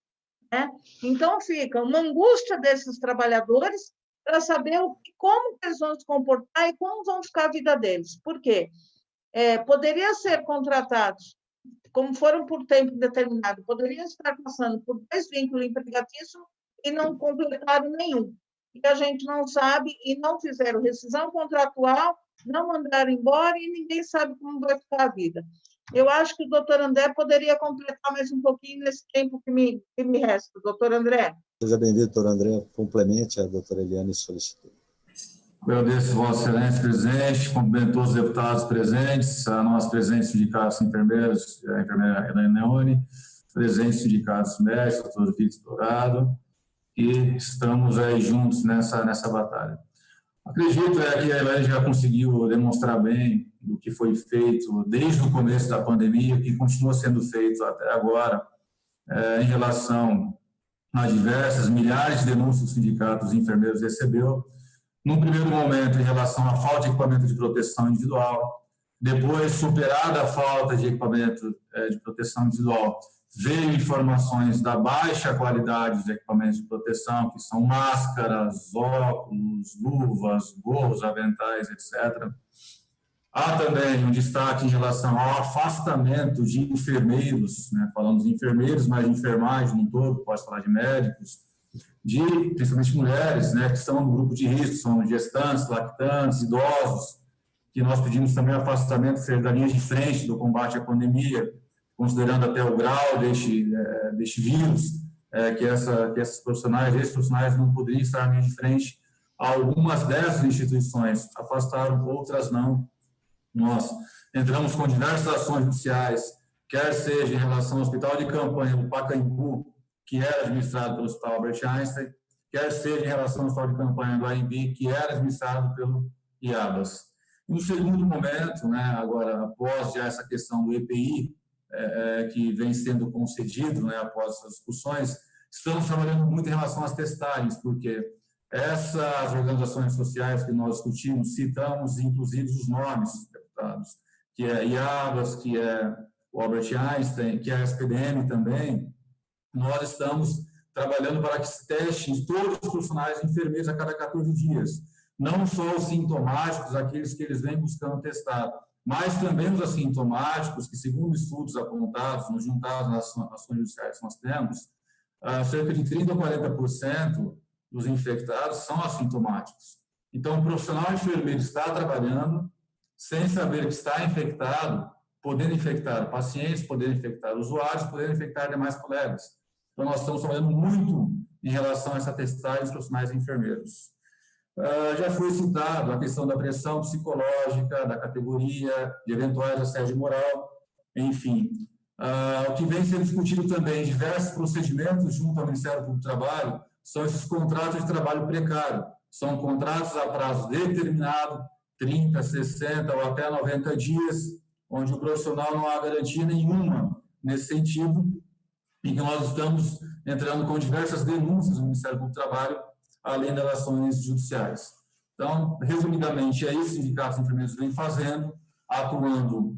né? Então, fica uma angústia desses trabalhadores para saber como eles vão se comportar e como vão ficar a vida deles. Por quê? Poderia ser contratados, como foram por tempo determinado, poderiam estar passando por 2 vínculos empregatícios e não completaram nenhum. E a gente não sabe, e não fizeram rescisão contratual, não mandaram embora, e ninguém sabe como vai ficar a vida. Eu acho que o doutor André poderia completar mais um pouquinho nesse tempo que me resta. Doutor André. Seja bem-vindo, doutor André. Complemente a doutora Eliane solicitou. Agradeço, Vossa Excelência, presidente, cumprimento todos os deputados presentes, a nós presentes sindicatos enfermeiros, a enfermeira Helena Neone, presentes sindicatos médicos, doutor Victor Dourado, e estamos aí juntos nessa batalha. Acredito que a Helene já conseguiu demonstrar bem do que foi feito desde o começo da pandemia, que continua sendo feito até agora, em relação a diversas milhares de denúncias que os sindicatos enfermeiros recebeu. Num primeiro momento, em relação à falta de equipamento de proteção individual, depois, superada a falta de equipamento de proteção individual, veio informações da baixa qualidade dos equipamentos de proteção, que são máscaras, óculos, luvas, gorros, aventais, etc. Há também um destaque em relação ao afastamento de enfermeiros, né? Falamos de enfermeiros, mas de enfermagem no todo, pode falar de médicos, principalmente mulheres, né, que são do grupo de risco, são gestantes, lactantes, idosos, que nós pedimos também afastamento da linha de frente do combate à pandemia, considerando até o grau deste vírus, que esses profissionais não poderiam estar na linha de frente. Algumas dessas instituições afastaram, outras não. Nós entramos com diversas ações judiciais, quer seja em relação ao hospital de campanha do Pacaembu, que era administrado pelo Hospital Albert Einstein, quer seja em relação ao hospital de campanha do AMB, que era administrado pelo IABAS. No segundo momento, né, agora, após já essa questão do EPI, que vem sendo concedido, né, após essas discussões, estamos trabalhando muito em relação às testagens, porque essas organizações sociais que nós discutimos, citamos inclusive os nomes dos deputados, que é IABAS, que é o Albert Einstein, que é a SPDM também. Nós estamos trabalhando para que se testem todos os profissionais enfermeiros a cada 14 dias, não só os sintomáticos, aqueles que eles vêm buscando testar, mas também os assintomáticos, que, segundo estudos apontados, nos juntados nas ações judiciais que nós temos, cerca de 30% a 40% dos infectados são assintomáticos. Então, o profissional enfermeiro está trabalhando sem saber que está infectado, podendo infectar pacientes, podendo infectar usuários, podendo infectar demais colegas. Então, nós estamos trabalhando muito em relação a essa testagem dos profissionais enfermeiros. Já foi citado a questão da pressão psicológica, da categoria, de eventuais assédio moral, enfim. O que vem sendo discutido também em diversos procedimentos junto ao Ministério Público do Trabalho são esses contratos de trabalho precário. São contratos a prazo determinado, 30, 60 ou até 90 dias, onde o profissional não há garantia nenhuma nesse sentido, em que nós estamos entrando com diversas denúncias no Ministério Público do Trabalho, além das ações judiciais. Então, resumidamente, é isso que os sindicatos enfermeiros vêm fazendo, atuando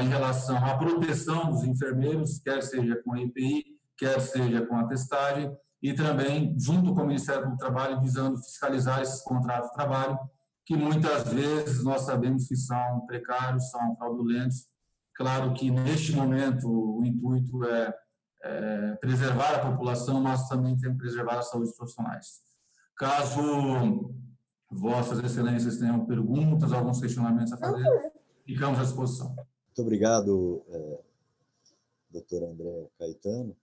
em relação à proteção dos enfermeiros, quer seja com a EPI, quer seja com a testagem, e também, junto com o Ministério Público do Trabalho, visando fiscalizar esses contratos de trabalho, que muitas vezes nós sabemos que são precários, são fraudulentos. Claro que, neste momento, o intuito é preservar a população, mas também tem que preservar a saúde dos profissionais. Caso Vossas Excelências tenham perguntas, alguns questionamentos a fazer, ficamos à disposição. Muito obrigado, doutor André Caetano.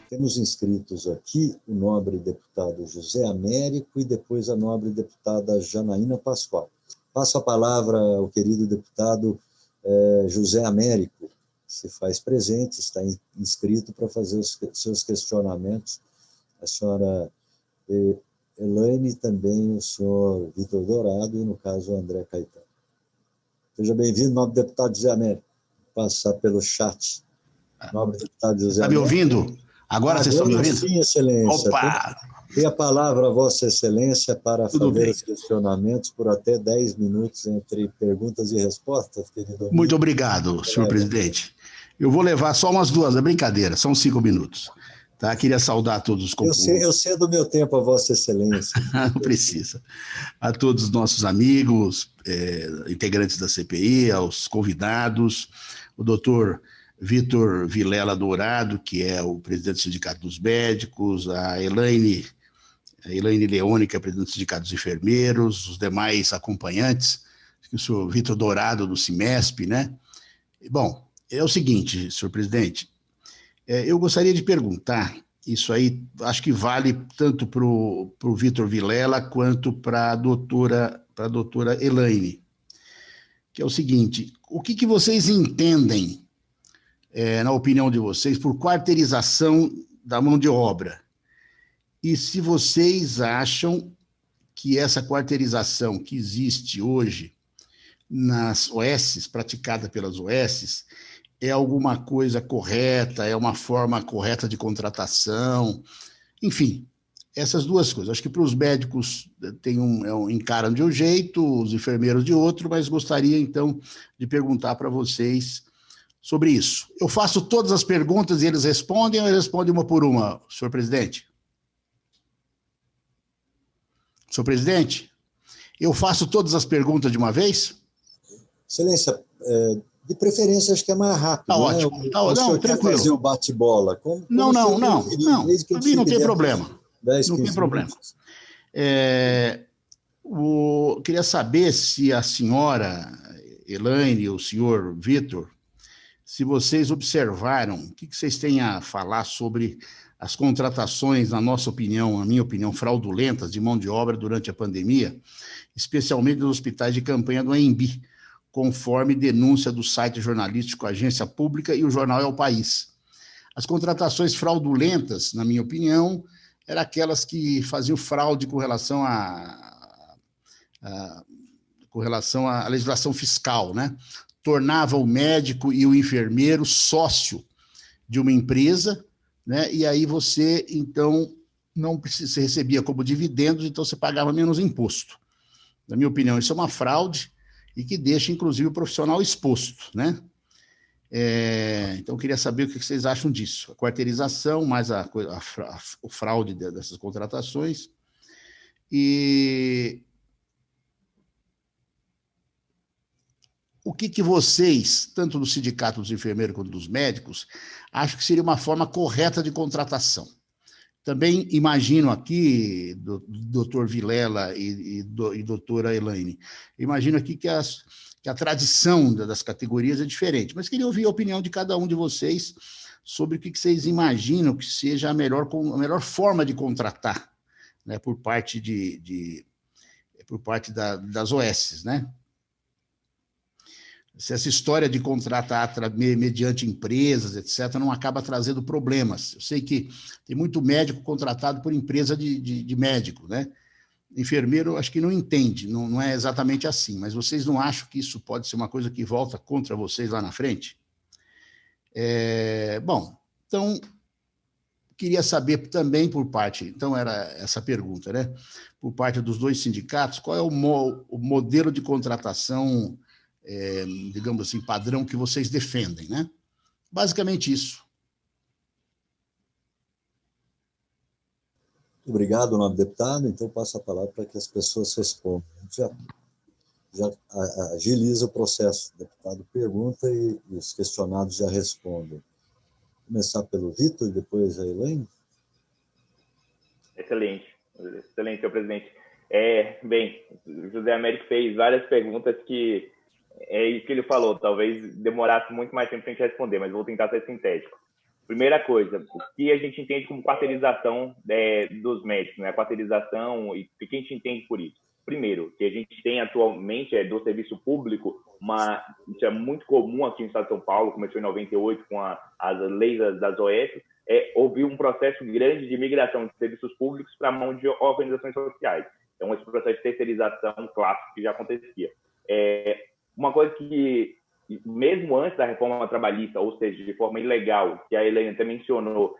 Temos inscritos aqui o nobre deputado José Américo e depois a nobre deputada Janaína Pascoal. Passo a palavra ao querido deputado José Américo, que se faz presente, está inscrito para fazer os seus questionamentos. A senhora Elaine e também o senhor Vitor Dourado e, no caso, o André Caetano. Seja bem-vindo, nobre deputado José Américo. Vou passar pelo chat. Nobre deputado José Américo. Está me ouvindo? Agora vocês estão me ouvindo? Sim, Excelência. Opa! Tem a palavra a Vossa Excelência para fazer os questionamentos por até 10 minutos entre perguntas e respostas, querido amigo. Muito obrigado, senhor presidente. Eu vou levar só umas duas, é brincadeira, são 5 minutos. Tá? Queria saudar todos os... Eu sei do meu tempo a Vossa Excelência. Não precisa. A todos os nossos amigos, integrantes da CPI, aos convidados, o doutor Vitor Vilela Dourado, que é o presidente do Sindicato dos Médicos, a Elaine Leone, que é presidente do Sindicato dos Enfermeiros, os demais acompanhantes, o senhor Vitor Dourado, do CIMESP, né? Bom, é o seguinte, senhor presidente, eu gostaria de perguntar, isso aí acho que vale tanto para o Vitor Vilela quanto para a doutora Elaine, que é o seguinte, o que vocês entendem, na opinião de vocês, por quarteirização da mão de obra? E se vocês acham que essa quarteirização que existe hoje nas OSs, praticada pelas OSs, é alguma coisa correta, é uma forma correta de contratação, enfim, essas duas coisas. Acho que para os médicos encaram de um jeito, os enfermeiros de outro, mas gostaria, então, de perguntar para vocês sobre isso. Eu faço todas as perguntas e eles respondem, ou eles respondem uma por uma, senhor presidente? Senhor presidente, eu faço todas as perguntas de uma vez? Excelência, de preferência acho que é mais rápido. Tá ótimo. Não, tranquilo. Fazer o bate-bola. Não, para mim não tem problema. Não tem problema. Queria saber se a senhora Elaine e o senhor Vitor, se vocês observaram, o que vocês têm a falar sobre as contratações, na nossa opinião, na minha opinião, fraudulentas de mão de obra durante a pandemia, especialmente nos hospitais de campanha do ANB, conforme denúncia do site jornalístico Agência Pública e o jornal É o País. As contratações fraudulentas, na minha opinião, eram aquelas que faziam fraude com relação à legislação fiscal, né? Tornava o médico e o enfermeiro sócio de uma empresa, né? E aí você, então, não precisa, você recebia como dividendos, então você pagava menos imposto. Na minha opinião, isso é uma fraude e que deixa, inclusive, o profissional exposto, né? Então, eu queria saber o que vocês acham disso. A quarteirização, mais o fraude dessas contratações. E o que vocês, tanto do Sindicato dos Enfermeiros quanto dos médicos, acham que seria uma forma correta de contratação? Também imagino aqui, doutor Vilela e doutora Elaine, imagino aqui que a tradição das categorias é diferente, mas queria ouvir a opinião de cada um de vocês sobre o que vocês imaginam que seja a melhor forma de contratar, né, por parte das OSs, né? Se essa história de contratar mediante empresas, etc., não acaba trazendo problemas. Eu sei que tem muito médico contratado por empresa de médico, né? Enfermeiro, acho que não entende, não é exatamente assim, mas vocês não acham que isso pode ser uma coisa que volta contra vocês lá na frente? Bom, então, queria saber também por parte, então era essa pergunta, né? Por parte dos dois sindicatos, qual é o modelo de contratação, digamos assim, padrão que vocês defendem, né? Basicamente isso. Obrigado, nobre deputado. Então, passo a palavra para que as pessoas respondam. A gente já agiliza o processo. O deputado pergunta e os questionados já respondem. Vou começar pelo Vitor e depois a Elaine. Excelente, senhor presidente. Bem, o José Américo fez várias perguntas que é isso que ele falou, talvez demorasse muito mais tempo para a gente responder, mas vou tentar ser sintético. Primeira coisa, o que a gente entende como quarteirização dos médicos, né? Quarteirização, e o que a gente entende por isso? Primeiro, que a gente tem atualmente do serviço público, isso é muito comum aqui no estado de São Paulo, começou em 98 com as leis das OS, houve um processo grande de migração de serviços públicos para a mão de organizações sociais. Então, esse processo de terceirização clássico que já acontecia. Uma coisa que, mesmo antes da reforma trabalhista, ou seja, de forma ilegal, que a Helena até mencionou,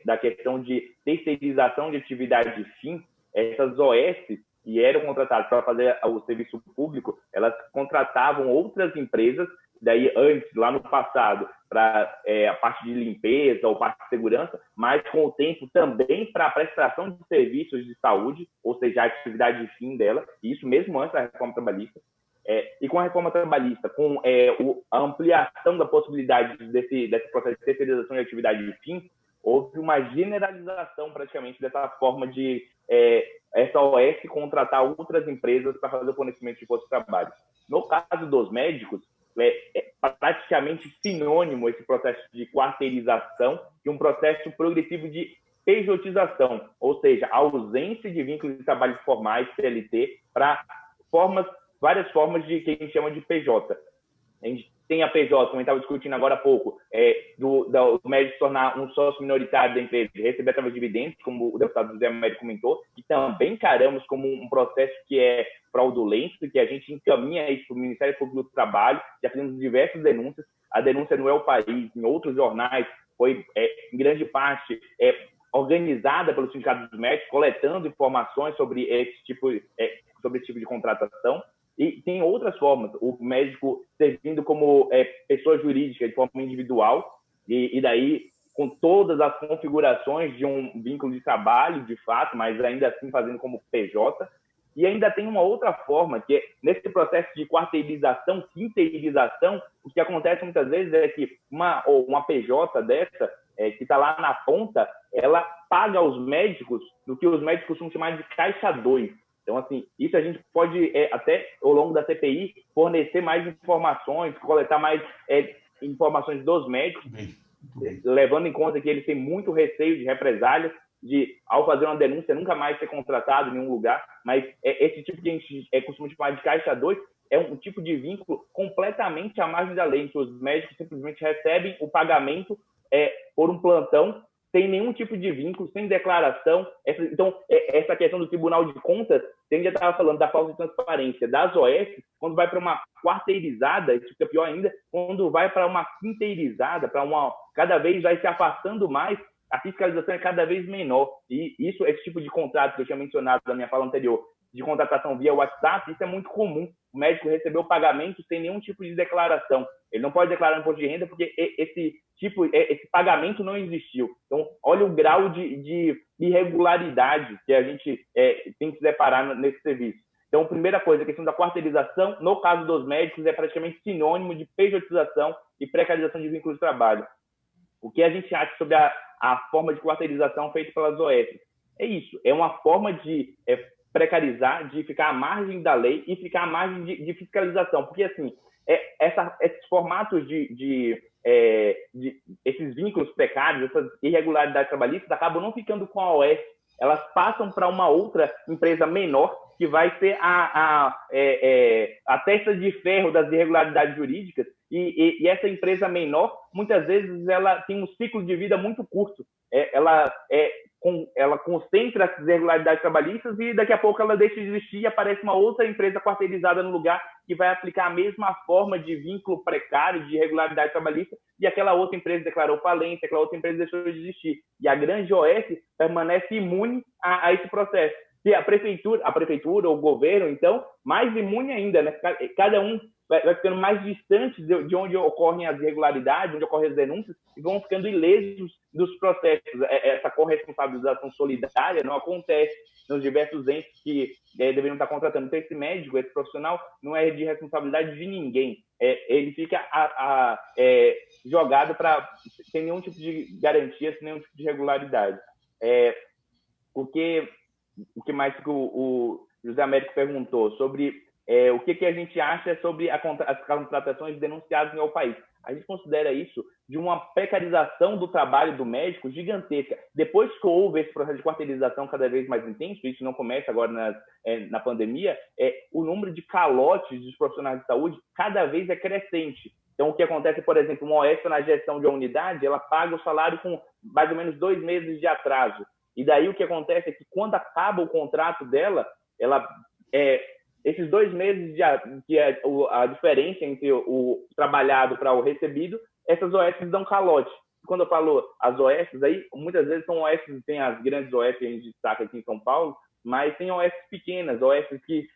da questão de terceirização de atividade fim, essas OS que eram contratadas para fazer o serviço público, elas contratavam outras empresas, daí antes, lá no passado, para a parte de limpeza ou parte de segurança, mas com o tempo também para a prestação de serviços de saúde, ou seja, a atividade fim dela, e isso mesmo antes da reforma trabalhista. E com a reforma trabalhista, com a ampliação da possibilidade desse processo de terceirização de atividade de fim, houve uma generalização praticamente dessa forma de essa OS contratar outras empresas para fazer o fornecimento de postos de trabalho. No caso dos médicos, é praticamente sinônimo esse processo de quarteirização e um processo progressivo de pejotização, ou seja, a ausência de vínculos de trabalho formais, CLT, para várias formas de que a gente chama de PJ. A gente tem a PJ, como a gente estava discutindo agora há pouco, do médico se tornar um sócio minoritário da empresa e receber através de dividendos, como o deputado José Américo comentou, e também encaramos como um processo que é fraudulento, que a gente encaminha isso para o Ministério Público do Trabalho, já fizemos diversas denúncias. A denúncia no El País, em outros jornais, foi, em grande parte, organizada pelo Sindicato dos Médicos, coletando informações sobre esse tipo de contratação. E tem outras formas, o médico servindo como pessoa jurídica de forma individual, e daí com todas as configurações de um vínculo de trabalho, de fato, mas ainda assim fazendo como PJ. E ainda tem uma outra forma, que é nesse processo de quarteirização, quinteirização, o que acontece muitas vezes é que uma PJ dessa, que está lá na ponta, ela paga aos médicos do que os médicos costumam chamar de caixa 2. Então, assim, isso a gente pode, até ao longo da CPI, fornecer mais informações, coletar mais informações dos médicos, levando em conta que eles têm muito receio de represálias, de, ao fazer uma denúncia, nunca mais ser contratado em nenhum lugar. Mas esse tipo que a gente costuma chamar de caixa 2 é um tipo de vínculo completamente à margem da lei, em que os médicos simplesmente recebem o pagamento por um plantão, sem nenhum tipo de vínculo, sem declaração. Então, essa questão do Tribunal de Contas, a gente já estava falando da falta de transparência das OS, quando vai para uma quarteirizada, isso fica pior ainda, quando vai para uma quinteirizada, cada vez vai se afastando mais, a fiscalização é cada vez menor. E esse tipo de contrato que eu tinha mencionado na minha fala anterior, de contratação via WhatsApp, isso é muito comum. O médico recebeu o pagamento sem nenhum tipo de declaração. Ele não pode declarar imposto de renda porque esse pagamento não existiu. Então, olha o grau de irregularidade que a gente tem que se deparar nesse serviço. Então, primeira coisa, a questão da quarteirização, no caso dos médicos, é praticamente sinônimo de pejotização e precarização de vínculos de trabalho. O que a gente acha sobre a forma de quarteirização feita pelas OS? É isso, é uma forma de precarizar, de ficar à margem da lei e ficar à margem de fiscalização. Porque, assim, esses formatos esses vínculos precários, essas irregularidades trabalhistas, acabam não ficando com a OS, elas passam para uma outra empresa menor, que vai ser a testa de ferro das irregularidades jurídicas, e essa empresa menor, muitas vezes, ela tem um ciclo de vida muito curto. Ela concentra essas irregularidades trabalhistas e daqui a pouco ela deixa de existir e aparece uma outra empresa quarteirizada no lugar que vai aplicar a mesma forma de vínculo precário, de irregularidade trabalhista, e aquela outra empresa declarou falência, aquela outra empresa deixou de existir. E a grande OS permanece imune a esse processo. E a prefeitura ou o governo, então, mais imune ainda, né? Cada um vai ficando mais distantes de onde ocorrem as irregularidades, onde ocorrem as denúncias, e vão ficando ilesos dos processos. Essa corresponsabilização solidária não acontece nos diversos entes que deveriam estar contratando. Então, esse médico, esse profissional, não é de responsabilidade de ninguém. Ele fica jogado sem nenhum tipo de garantia, sem nenhum tipo de regularidade. O que mais que o José Américo perguntou sobre o que a gente acha sobre as contratações denunciadas em ao país. A gente considera isso de uma precarização do trabalho do médico gigantesca. Depois que houve esse processo de quarteirização cada vez mais intenso, isso não começa agora na pandemia, o número de calotes dos profissionais de saúde cada vez é crescente. Então, o que acontece, por exemplo, uma OS na gestão de uma unidade, ela paga o salário com mais ou menos 2 meses de atraso. E daí o que acontece é que quando acaba o contrato dela, esses 2 meses que é a diferença entre o trabalhado para o recebido, essas OS dão calote. Quando eu falo as OS, aí, muitas vezes são OS, tem as grandes OS que a gente destaca aqui em São Paulo, mas tem OS pequenas, OS que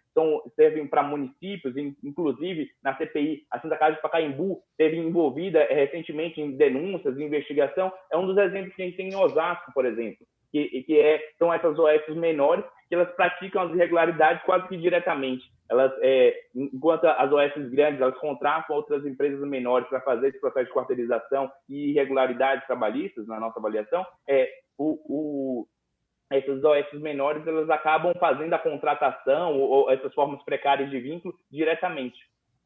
servem para municípios, inclusive na CPI, a Santa Casa de Pacaembu esteve envolvida recentemente em denúncias, em investigação. É um dos exemplos que a gente tem em Osasco, por exemplo, são essas OS menores, que elas praticam as irregularidades quase que diretamente. Enquanto as OS grandes, elas contratam outras empresas menores para fazer esse processo de quarteirização e irregularidades trabalhistas, na nossa avaliação, essas OS menores, elas acabam fazendo a contratação ou essas formas precárias de vínculo diretamente.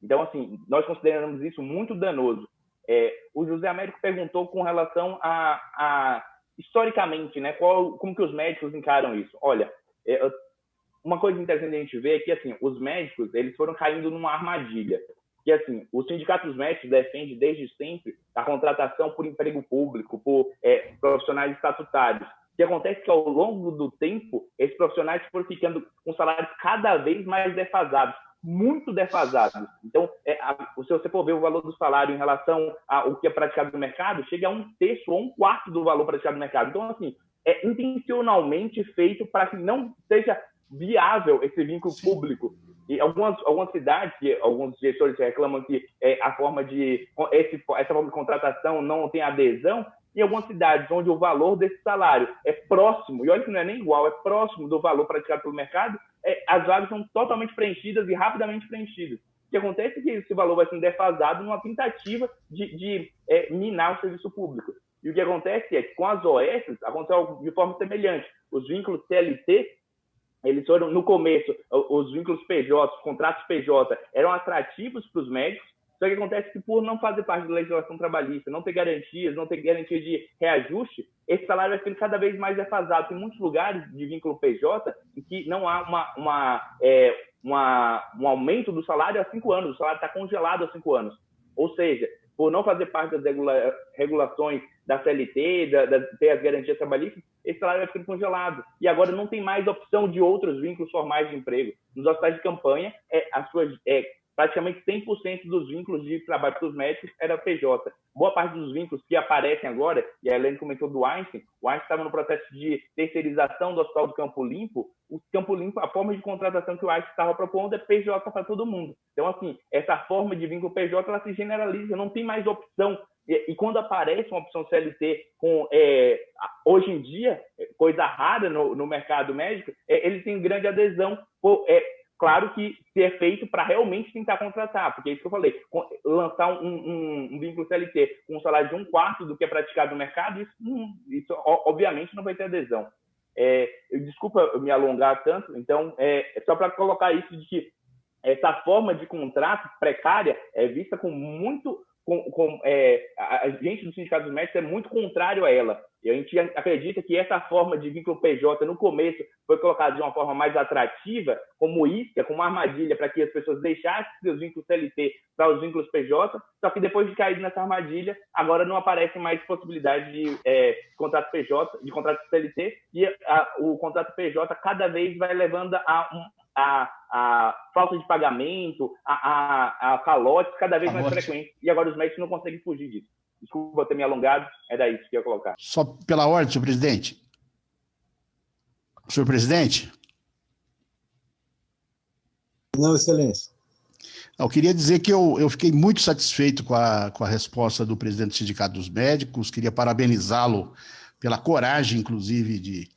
Então, assim, nós consideramos isso muito danoso. O José Américo perguntou com relação historicamente, né, como que os médicos encaram isso. Olha, uma coisa interessante a gente ver é que, assim, os médicos, eles foram caindo numa armadilha. Que, assim, o Sindicato dos Médicos defende desde sempre a contratação por emprego público, por profissionais estatutários. O que acontece é que, ao longo do tempo, esses profissionais foram ficando com salários cada vez mais defasados, muito defasados. Então, se você for ver o valor do salário em relação ao que é praticado no mercado, chega a 1/3 ou 1/4 do valor praticado no mercado. Então, assim, é intencionalmente feito para que não seja viável esse vínculo público. E algumas cidades, alguns gestores reclamam que essa forma de contratação não tem adesão, em algumas cidades onde o valor desse salário é próximo, e olha que não é nem igual, é próximo do valor praticado pelo mercado, as vagas são totalmente preenchidas e rapidamente preenchidas. O que acontece é que esse valor vai sendo defasado numa tentativa de minar o serviço público. E o que acontece é que com as OS aconteceu de forma semelhante. Os vínculos CLT, eles foram, no começo, os vínculos PJ, os contratos PJ, eram atrativos para os médicos, só que acontece que, por não fazer parte da legislação trabalhista, não ter garantias, não ter garantia de reajuste, esse salário vai ficando cada vez mais defasado. Tem muitos lugares de vínculo PJ em que não há um aumento do salário há 5 anos, o salário está congelado há 5 anos. Ou seja, por não fazer parte das regulações da CLT, ter as garantias trabalhistas, esse salário vai ficando congelado. E agora não tem mais opção de outros vínculos formais de emprego. Nos hospitais de campanha, praticamente 100% dos vínculos de trabalho para os médicos era PJ. Boa parte dos vínculos que aparecem agora, e a Helene comentou do Einstein, o Einstein estava no processo de terceirização do Hospital do Campo Limpo. O Campo Limpo, a forma de contratação que o Einstein estava propondo é PJ para todo mundo. Então, assim, essa forma de vínculo PJ, ela se generaliza, não tem mais opção. E quando aparece uma opção CLT hoje em dia, coisa rara no mercado médico, ele tem grande adesão. Claro que se é feito para realmente tentar contratar, porque é isso que eu falei, lançar um vínculo CLT com um salário de 1/4 do que é praticado no mercado, isso obviamente não vai ter adesão. Desculpa eu me alongar tanto, então, só para colocar isso de que essa forma de contrato precária é vista com muito... a gente do Sindicato dos Médicos é muito contrário a ela. E a gente acredita que essa forma de vínculo PJ, no começo, foi colocada de uma forma mais atrativa, como isca, como armadilha, para que as pessoas deixassem seus vínculos CLT para os vínculos PJ, só que depois de cair nessa armadilha, agora não aparece mais possibilidade de contrato PJ, de contrato CLT, e o contrato PJ cada vez vai levando a falta de pagamento, a calotes cada vez mais frequentes. E agora os médicos não conseguem fugir disso. Desculpa ter me alongado, era isso que eu ia colocar. Só pela ordem, senhor presidente. Senhor presidente? Não, excelência. Eu queria dizer que eu fiquei muito satisfeito com a resposta do presidente do Sindicato dos Médicos, queria parabenizá-lo pela coragem, inclusive,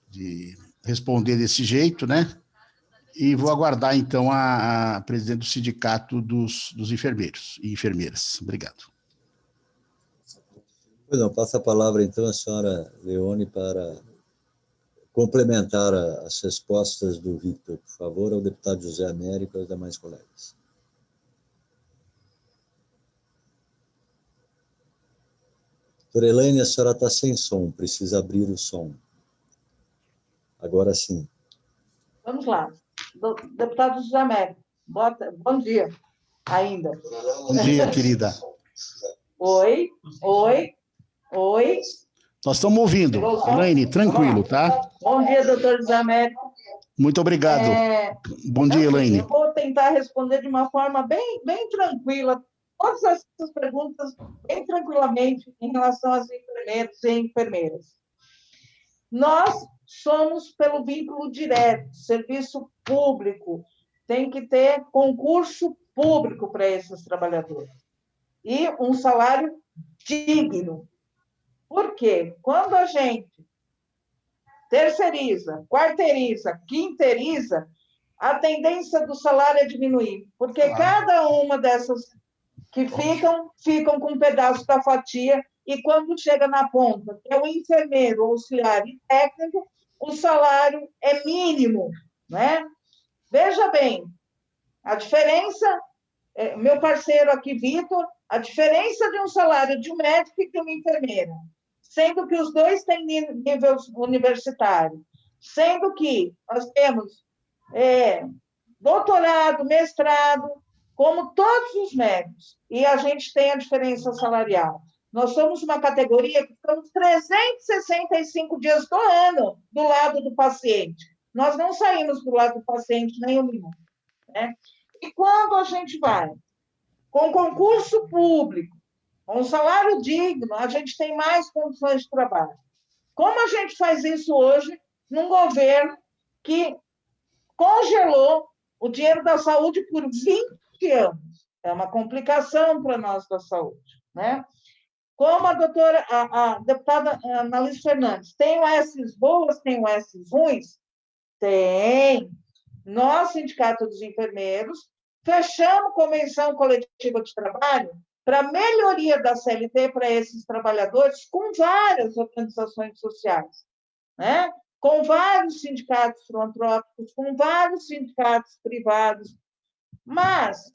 de responder desse jeito, né? E vou aguardar, então, a presidente do Sindicato dos Enfermeiros e Enfermeiras. Obrigado. Pois não, passa a palavra, então, à senhora Leone para complementar as respostas do Victor, por favor, ao deputado José Américo e aos demais colegas. Doutora Elaine, a senhora está sem som, precisa abrir o som. Agora sim. Vamos lá. Deputado José Américo, bom dia ainda. Bom dia, querida. Oi. Nós estamos ouvindo. Elaine, tranquilo, tá? Bom dia, doutor José Américo. Muito obrigado. Bom dia, Elaine. Eu vou tentar responder de uma forma bem tranquila todas essas perguntas, bem tranquilamente, em relação às enfermeiros e enfermeiras. Nós somos pelo vínculo direto, serviço público, tem que ter concurso público para esses trabalhadores. E um salário digno. Por quê? Quando a gente terceiriza, quarteiriza, quinteiriza, a tendência do salário é diminuir, porque cada uma dessas que ficam com um pedaço da fatia, e quando chega na ponta, que é o enfermeiro, auxiliar e técnico, o salário é mínimo, né? Veja bem, a diferença, meu parceiro aqui, Vitor, a diferença de um salário de um médico e de uma enfermeira, sendo que os dois têm nível universitário, sendo que nós temos doutorado, mestrado, como todos os médicos, e a gente tem a diferença salarial. Nós somos uma categoria que estamos 365 dias do ano do lado do paciente. Nós não saímos do lado do paciente nem um minuto, né? E quando a gente vai com concurso público, com um salário digno, a gente tem mais condições de trabalho. Como a gente faz isso hoje num governo que congelou o dinheiro da saúde por 20 anos? É uma complicação para nós da saúde, né? Como a deputada Analice Fernandes, tem OS boas, tem OS ruins? Tem. Nós, Sindicato dos Enfermeiros, fechamos convenção coletiva de trabalho para melhoria da CLT para esses trabalhadores com várias organizações sociais, né? Com vários sindicatos filantrópicos, com vários sindicatos privados. Mas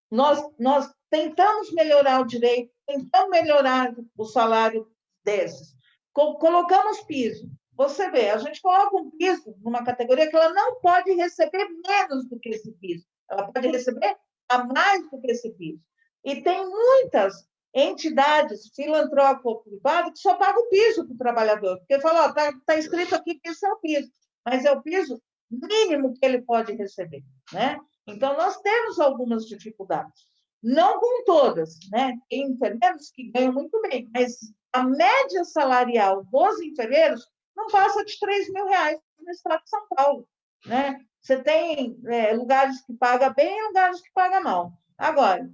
nós tentamos melhorar o direito, tentamos melhorar o salário desses. Colocamos piso. Você vê, a gente coloca um piso numa categoria que ela não pode receber menos do que esse piso. Ela pode receber a mais do que esse piso. E tem muitas entidades filantrópico-privadas que só pagam o piso para o trabalhador. Porque fala, está escrito aqui que esse é o piso, mas é o piso mínimo que ele pode receber, né? Então, nós temos algumas dificuldades. Não com todas, né? Tem enfermeiros que ganham muito bem, mas a média salarial dos enfermeiros não passa de R$3.000 no estado de São Paulo, né? Você tem lugares que pagam bem e lugares que pagam mal. Agora,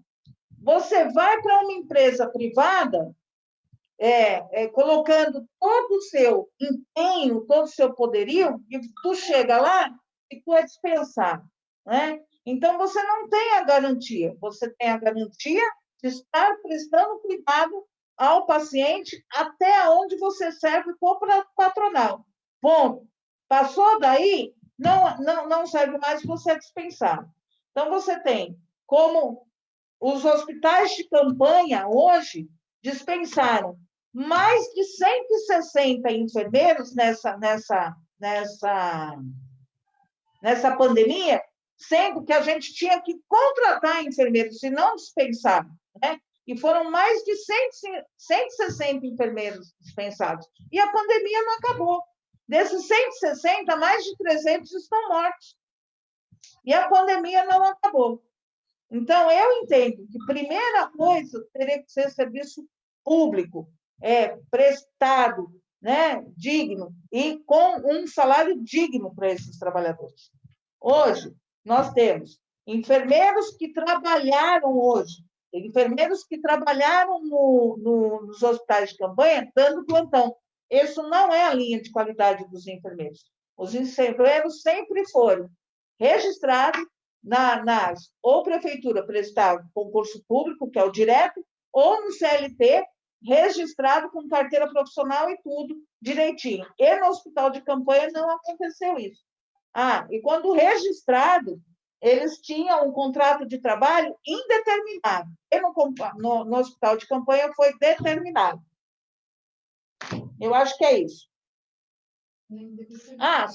você vai para uma empresa privada, colocando todo o seu empenho, todo o seu poderio, e tu chega lá e tu é dispensado, né? Então, você não tem a garantia. Você tem a garantia de estar prestando cuidado ao paciente até onde você serve como patronal. Ponto. Passou daí, não serve mais, você é dispensado. Então, você tem como os hospitais de campanha hoje dispensaram mais de 160 enfermeiros nessa pandemia, sendo que a gente tinha que contratar enfermeiros e não dispensar, né? E foram mais de 160 enfermeiros dispensados. E a pandemia não acabou. Desses 160, mais de 300 estão mortos. E a pandemia não acabou. Então, eu entendo que, primeira coisa, teria que ser serviço público, prestado, né, digno, e com um salário digno para esses trabalhadores. Hoje, nós temos Enfermeiros que trabalharam hoje, enfermeiros que trabalharam nos hospitais de campanha dando plantão. Isso não é a linha de qualidade dos enfermeiros. Os enfermeiros sempre foram registrados ou prefeitura prestava concurso público, que é o direto, ou no CLT, registrado com carteira profissional e tudo direitinho. E no hospital de campanha não aconteceu isso. E quando registrado, eles tinham um contrato de trabalho indeterminado. E no hospital de campanha foi determinado. Eu acho que é isso.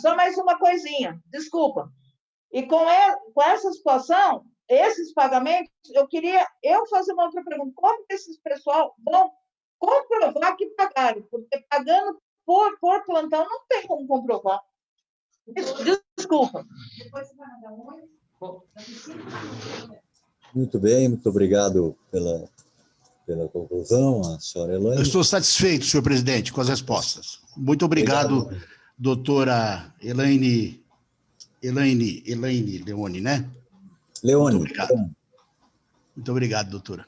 Só mais uma coisinha, desculpa. E com essa situação, esses pagamentos, eu queria fazer uma outra pergunta. Como que esses pessoal vão comprovar que pagaram? Porque pagando por plantão não tem como comprovar. Desculpa. Muito bem, muito obrigado pela conclusão, a senhora Elaine. Eu estou satisfeito, senhor presidente, com as respostas. Muito obrigado, doutora Elaine Leone, né? Leone. Muito obrigado. Muito obrigado, doutora.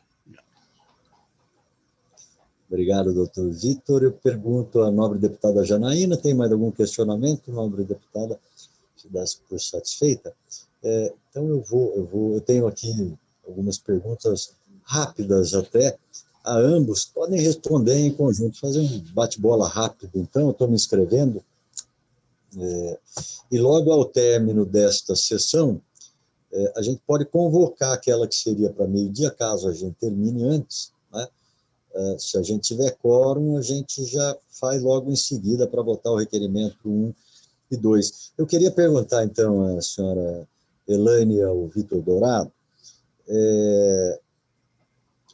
Obrigado, doutor Vitor. Eu pergunto à nobre deputada Janaína, tem mais algum questionamento, nobre deputada? Se dá por satisfeita? Então, eu tenho aqui algumas perguntas rápidas até, a ambos. Podem responder em conjunto, fazer um bate-bola rápido, então, eu estou me inscrevendo. E logo ao término desta sessão, a gente pode convocar aquela que seria para meio-dia, caso a gente termine antes, né? Se a gente tiver quórum, a gente já faz logo em seguida para votar o requerimento 1 e 2. Eu queria perguntar, então, à senhora Elaine e ao Vitor Dourado.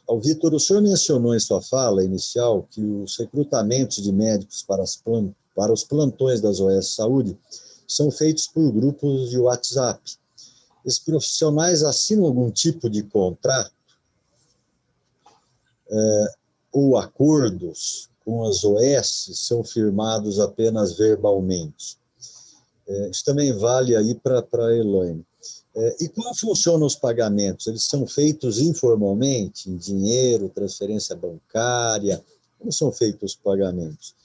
Ao Vitor, o senhor mencionou em sua fala inicial que os recrutamentos de médicos para os plantões das OS Saúde são feitos por grupos de WhatsApp. Esses profissionais assinam algum tipo de contrato ou acordos com as OS são firmados apenas verbalmente? Isso também vale aí para a Elaine. E como funcionam os pagamentos? Eles são feitos informalmente, em dinheiro, transferência bancária? Como são feitos os pagamentos?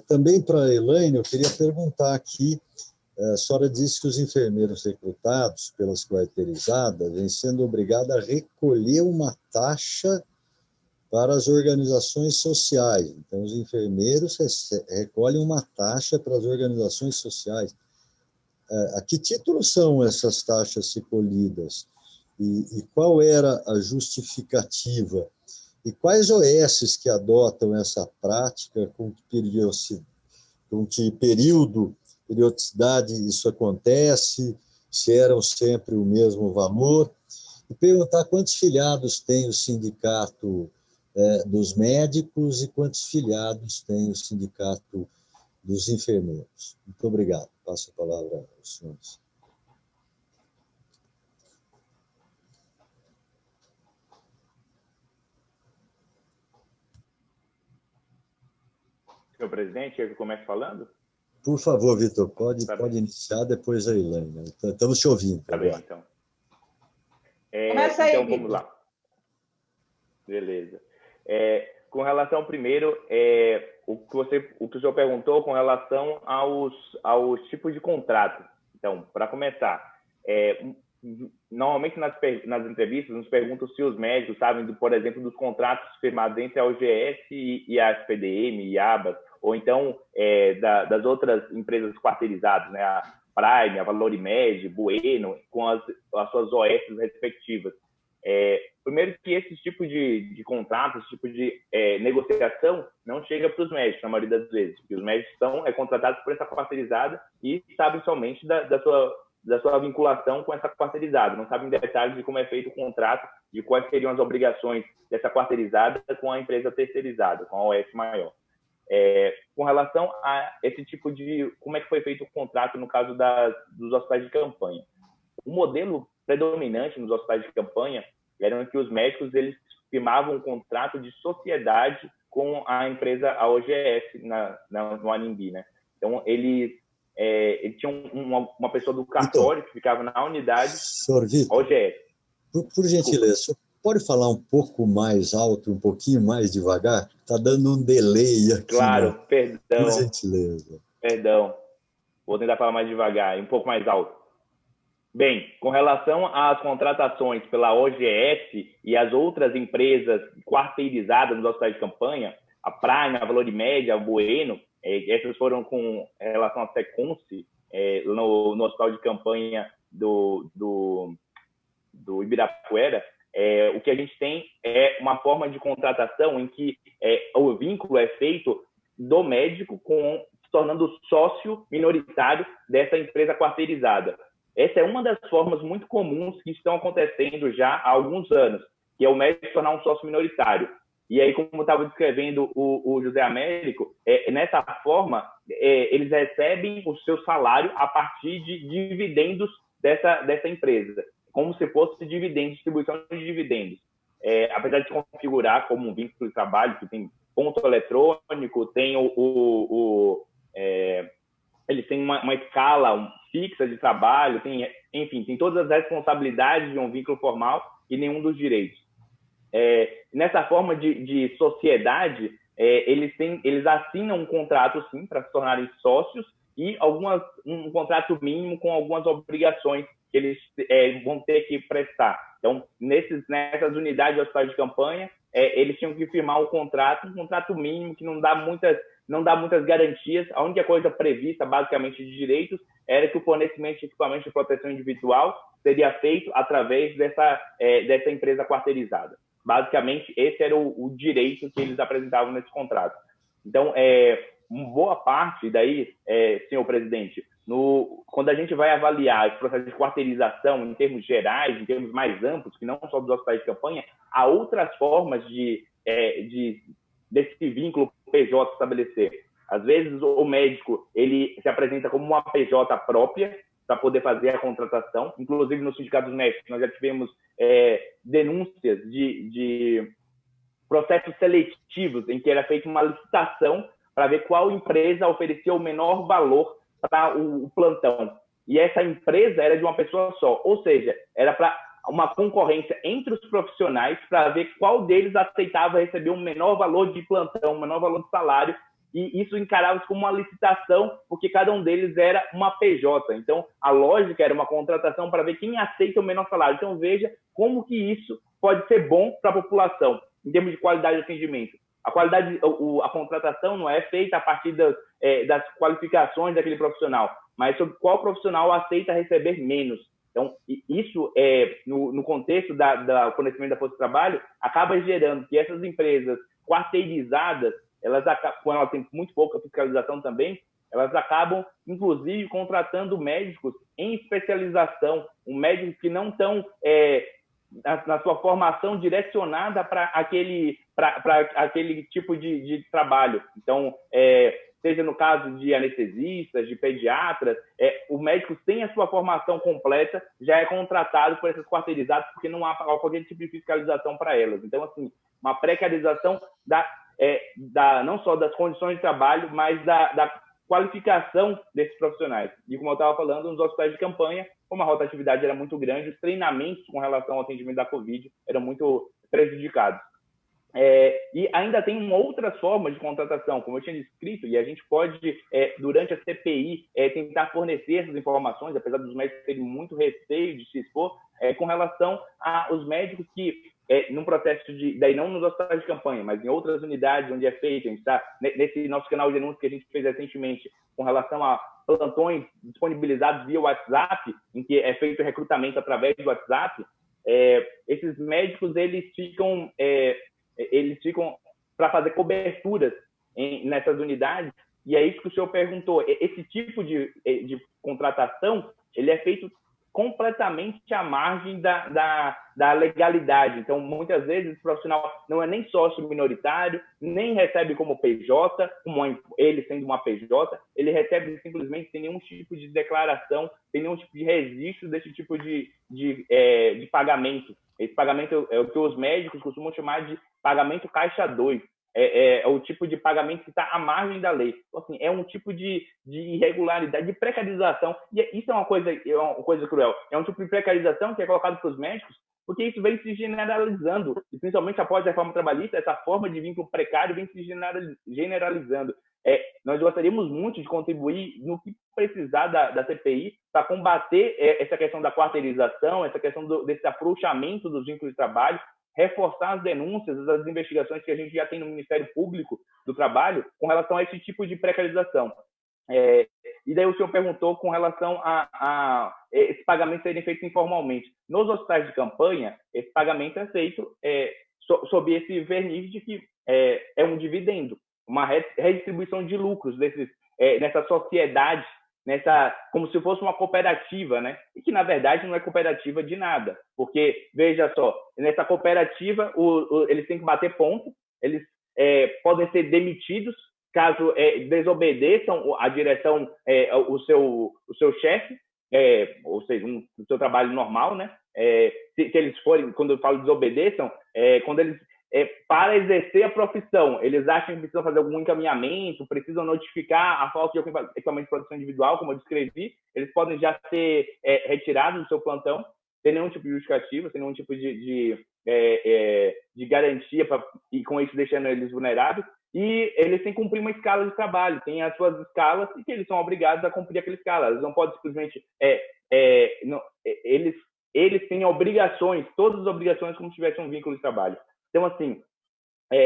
Também para a Elaine, eu queria perguntar aqui, a senhora disse que os enfermeiros recrutados pelas quarteirizadas vêm sendo obrigados a recolher uma taxa para as organizações sociais. Então, os enfermeiros recolhem uma taxa para as organizações sociais. A que título são essas taxas recolhidas? E qual era a justificativa? E quais OS que adotam essa prática? Com que periodicidade isso acontece? Se eram sempre o mesmo valor? E perguntar quantos filiados tem o sindicato dos médicos e quantos filiados tem o sindicato dos enfermeiros. Muito obrigado. Passo a palavra aos senhores. Senhor presidente, eu começo falando? Por favor, Vitor, pode iniciar, depois a Elaine. Estamos te ouvindo. Tá bem, então. Começa aí, então, vamos lá. Beleza. Com relação, primeiro, o que o senhor perguntou com relação aos tipos de contrato. Então, para começar, normalmente nas entrevistas nos perguntam se os médicos sabem, por exemplo, dos contratos firmados entre a OGS e a SPDM e a ABAS, ou então das outras empresas quarteirizadas, né, a Prime, a Valorimed, Bueno, com as suas OS respectivas. Primeiro que esse tipo de contrato, esse tipo de negociação não chega para os médicos, na maioria das vezes, porque os médicos são contratados por essa quarteirizada e sabem somente da sua vinculação com essa quarteirizada, não sabem detalhes de como é feito o contrato, de quais seriam as obrigações dessa quarteirizada com a empresa terceirizada, com a OS maior. Com relação a esse tipo de... como é que foi feito o contrato no caso dos hospitais de campanha? O modelo predominante nos hospitais de campanha era que os médicos eles firmavam um contrato de sociedade com a empresa, a OGS, no Anhembi, né? Então, eles tinha uma pessoa do cartório que ficava na unidade. Senhor Vitor, OGS. Por gentileza, o senhor pode falar um pouco mais alto, um pouquinho mais devagar? Está dando um delay aqui. Claro, né? perdão. Por gentileza. Perdão. Vou tentar falar mais devagar, um pouco mais alto. Bem, com relação às contratações pela OGS e as outras empresas quarteirizadas nos hospitais de campanha, a Prime, a Valor Média, a Bueno, essas foram com relação à Seconce, no hospital de campanha do Ibirapuera. O que a gente tem é uma forma de contratação em que o vínculo é feito do médico se tornando sócio minoritário dessa empresa quarteirizada. Essa é uma das formas muito comuns que estão acontecendo já há alguns anos, que é o médico se tornar um sócio minoritário. E aí, como estava descrevendo o José Américo, nessa forma, eles recebem o seu salário a partir de dividendos dessa empresa, como se fosse distribuição de dividendos. Apesar de se configurar como um vínculo de trabalho, que tem ponto eletrônico, tem eles têm uma escala fixa de trabalho, enfim, tem todas as responsabilidades de um vínculo formal e nenhum dos direitos. Nessa forma de sociedade, eles assinam um contrato, sim, para se tornarem sócios e um contrato mínimo com algumas obrigações que eles vão ter que prestar. Então, nessas unidades de hospital de campanha, eles tinham que firmar um contrato mínimo que não dá muitas garantias. A única coisa prevista, basicamente, de direitos era que o fornecimento de equipamentos de proteção individual seria feito através dessa empresa quarteirizada. Basicamente, esse era o direito que eles apresentavam nesse contrato. Então, uma boa parte daí, senhor presidente, quando a gente vai avaliar esse processo de quarteirização em termos gerais, em termos mais amplos, que não só dos hospitais de campanha, há outras formas desse vínculo PJ estabelecer. Às vezes, o médico ele se apresenta como uma PJ própria para poder fazer a contratação. Inclusive, no Sindicato dos Médicos, nós já tivemos denúncias de processos seletivos em que era feita uma licitação para ver qual empresa oferecia o menor valor para o plantão. E essa empresa era de uma pessoa só. Ou seja, era para uma concorrência entre os profissionais para ver qual deles aceitava receber um menor valor de plantão, um menor valor de salário, e isso encarava-se como uma licitação, porque cada um deles era uma PJ. Então, a lógica era uma contratação para ver quem aceita o menor salário. Então, veja como que isso pode ser bom para a população, em termos de qualidade de atendimento. A contratação não é feita a partir das qualificações daquele profissional, mas sobre qual profissional aceita receber menos. Então, isso, no contexto do fornecimento da força de trabalho, acaba gerando que essas empresas quarteirizadas, quando elas têm muito pouca fiscalização também, elas acabam, inclusive, contratando médicos em especialização, médicos que não estão na sua formação direcionada para aquele tipo de trabalho. Então, seja no caso de anestesistas, de pediatras, o médico sem a sua formação completa já é contratado por essas quarteirizadas porque não há qualquer tipo de fiscalização para elas. Então, assim, uma precarização não só das condições de trabalho, mas da qualificação desses profissionais. E como eu estava falando, nos hospitais de campanha, como a rotatividade era muito grande, os treinamentos com relação ao atendimento da Covid eram muito prejudicados. E ainda tem outras formas de contratação, como eu tinha descrito, e a gente pode, durante a CPI, tentar fornecer essas informações, apesar dos médicos terem muito receio de se expor, com relação aos médicos que, num processo daí não nos hospitais de campanha, mas em outras unidades onde é feito, a gente está nesse nosso canal de denúncia que a gente fez recentemente, com relação a plantões disponibilizados via WhatsApp, em que é feito recrutamento através do WhatsApp, esses médicos, eles ficam para fazer coberturas nessas unidades, e é isso que o senhor perguntou. Esse tipo de contratação, ele é feito completamente à margem da legalidade. Então, muitas vezes, esse profissional não é nem sócio minoritário, nem recebe como PJ, como ele sendo uma PJ, ele recebe simplesmente sem nenhum tipo de declaração, sem nenhum tipo de registro desse tipo de pagamento. Esse pagamento é o que os médicos costumam chamar de pagamento caixa 2. é o tipo de pagamento que está à margem da lei. Então, assim, é um tipo de irregularidade, de precarização, e isso é uma coisa cruel. É um tipo de precarização que é colocado para os médicos, porque isso vem se generalizando, e principalmente após a reforma trabalhista, essa forma de vínculo precário vem se generalizando. Nós gostaríamos muito de contribuir no que precisar da CPI para combater essa questão da quarteirização, essa questão desse afrouxamento dos vínculos de trabalho, reforçar as denúncias, as investigações que a gente já tem no Ministério Público do Trabalho com relação a esse tipo de precarização. E daí o senhor perguntou com relação a esse pagamento serem feitos informalmente. Nos hospitais de campanha, esse pagamento é feito sob esse verniz de que é um dividendo, uma redistribuição de lucros nessa sociedade, como se fosse uma cooperativa, né? E que, na verdade, não é cooperativa de nada. Porque, veja só, nessa cooperativa, eles têm que bater ponto, eles podem ser demitidos caso desobedeçam a direção, o seu chefe, ou seja, o seu trabalho normal, né? Se eles forem, quando eu falo desobedeçam, quando eles para exercer a profissão, eles acham que precisam fazer algum encaminhamento, precisam notificar a falta de equipamento de proteção individual, como eu descrevi, eles podem já ser retirados do seu plantão, sem nenhum tipo de justificativa, sem nenhum tipo de garantia, e com isso deixando eles vulneráveis, e eles têm que cumprir uma escala de trabalho, têm as suas escalas, e que eles são obrigados a cumprir aquela escala, eles não podem simplesmente... eles têm obrigações, todas as obrigações como se tivessem um vínculo de trabalho. Então, assim,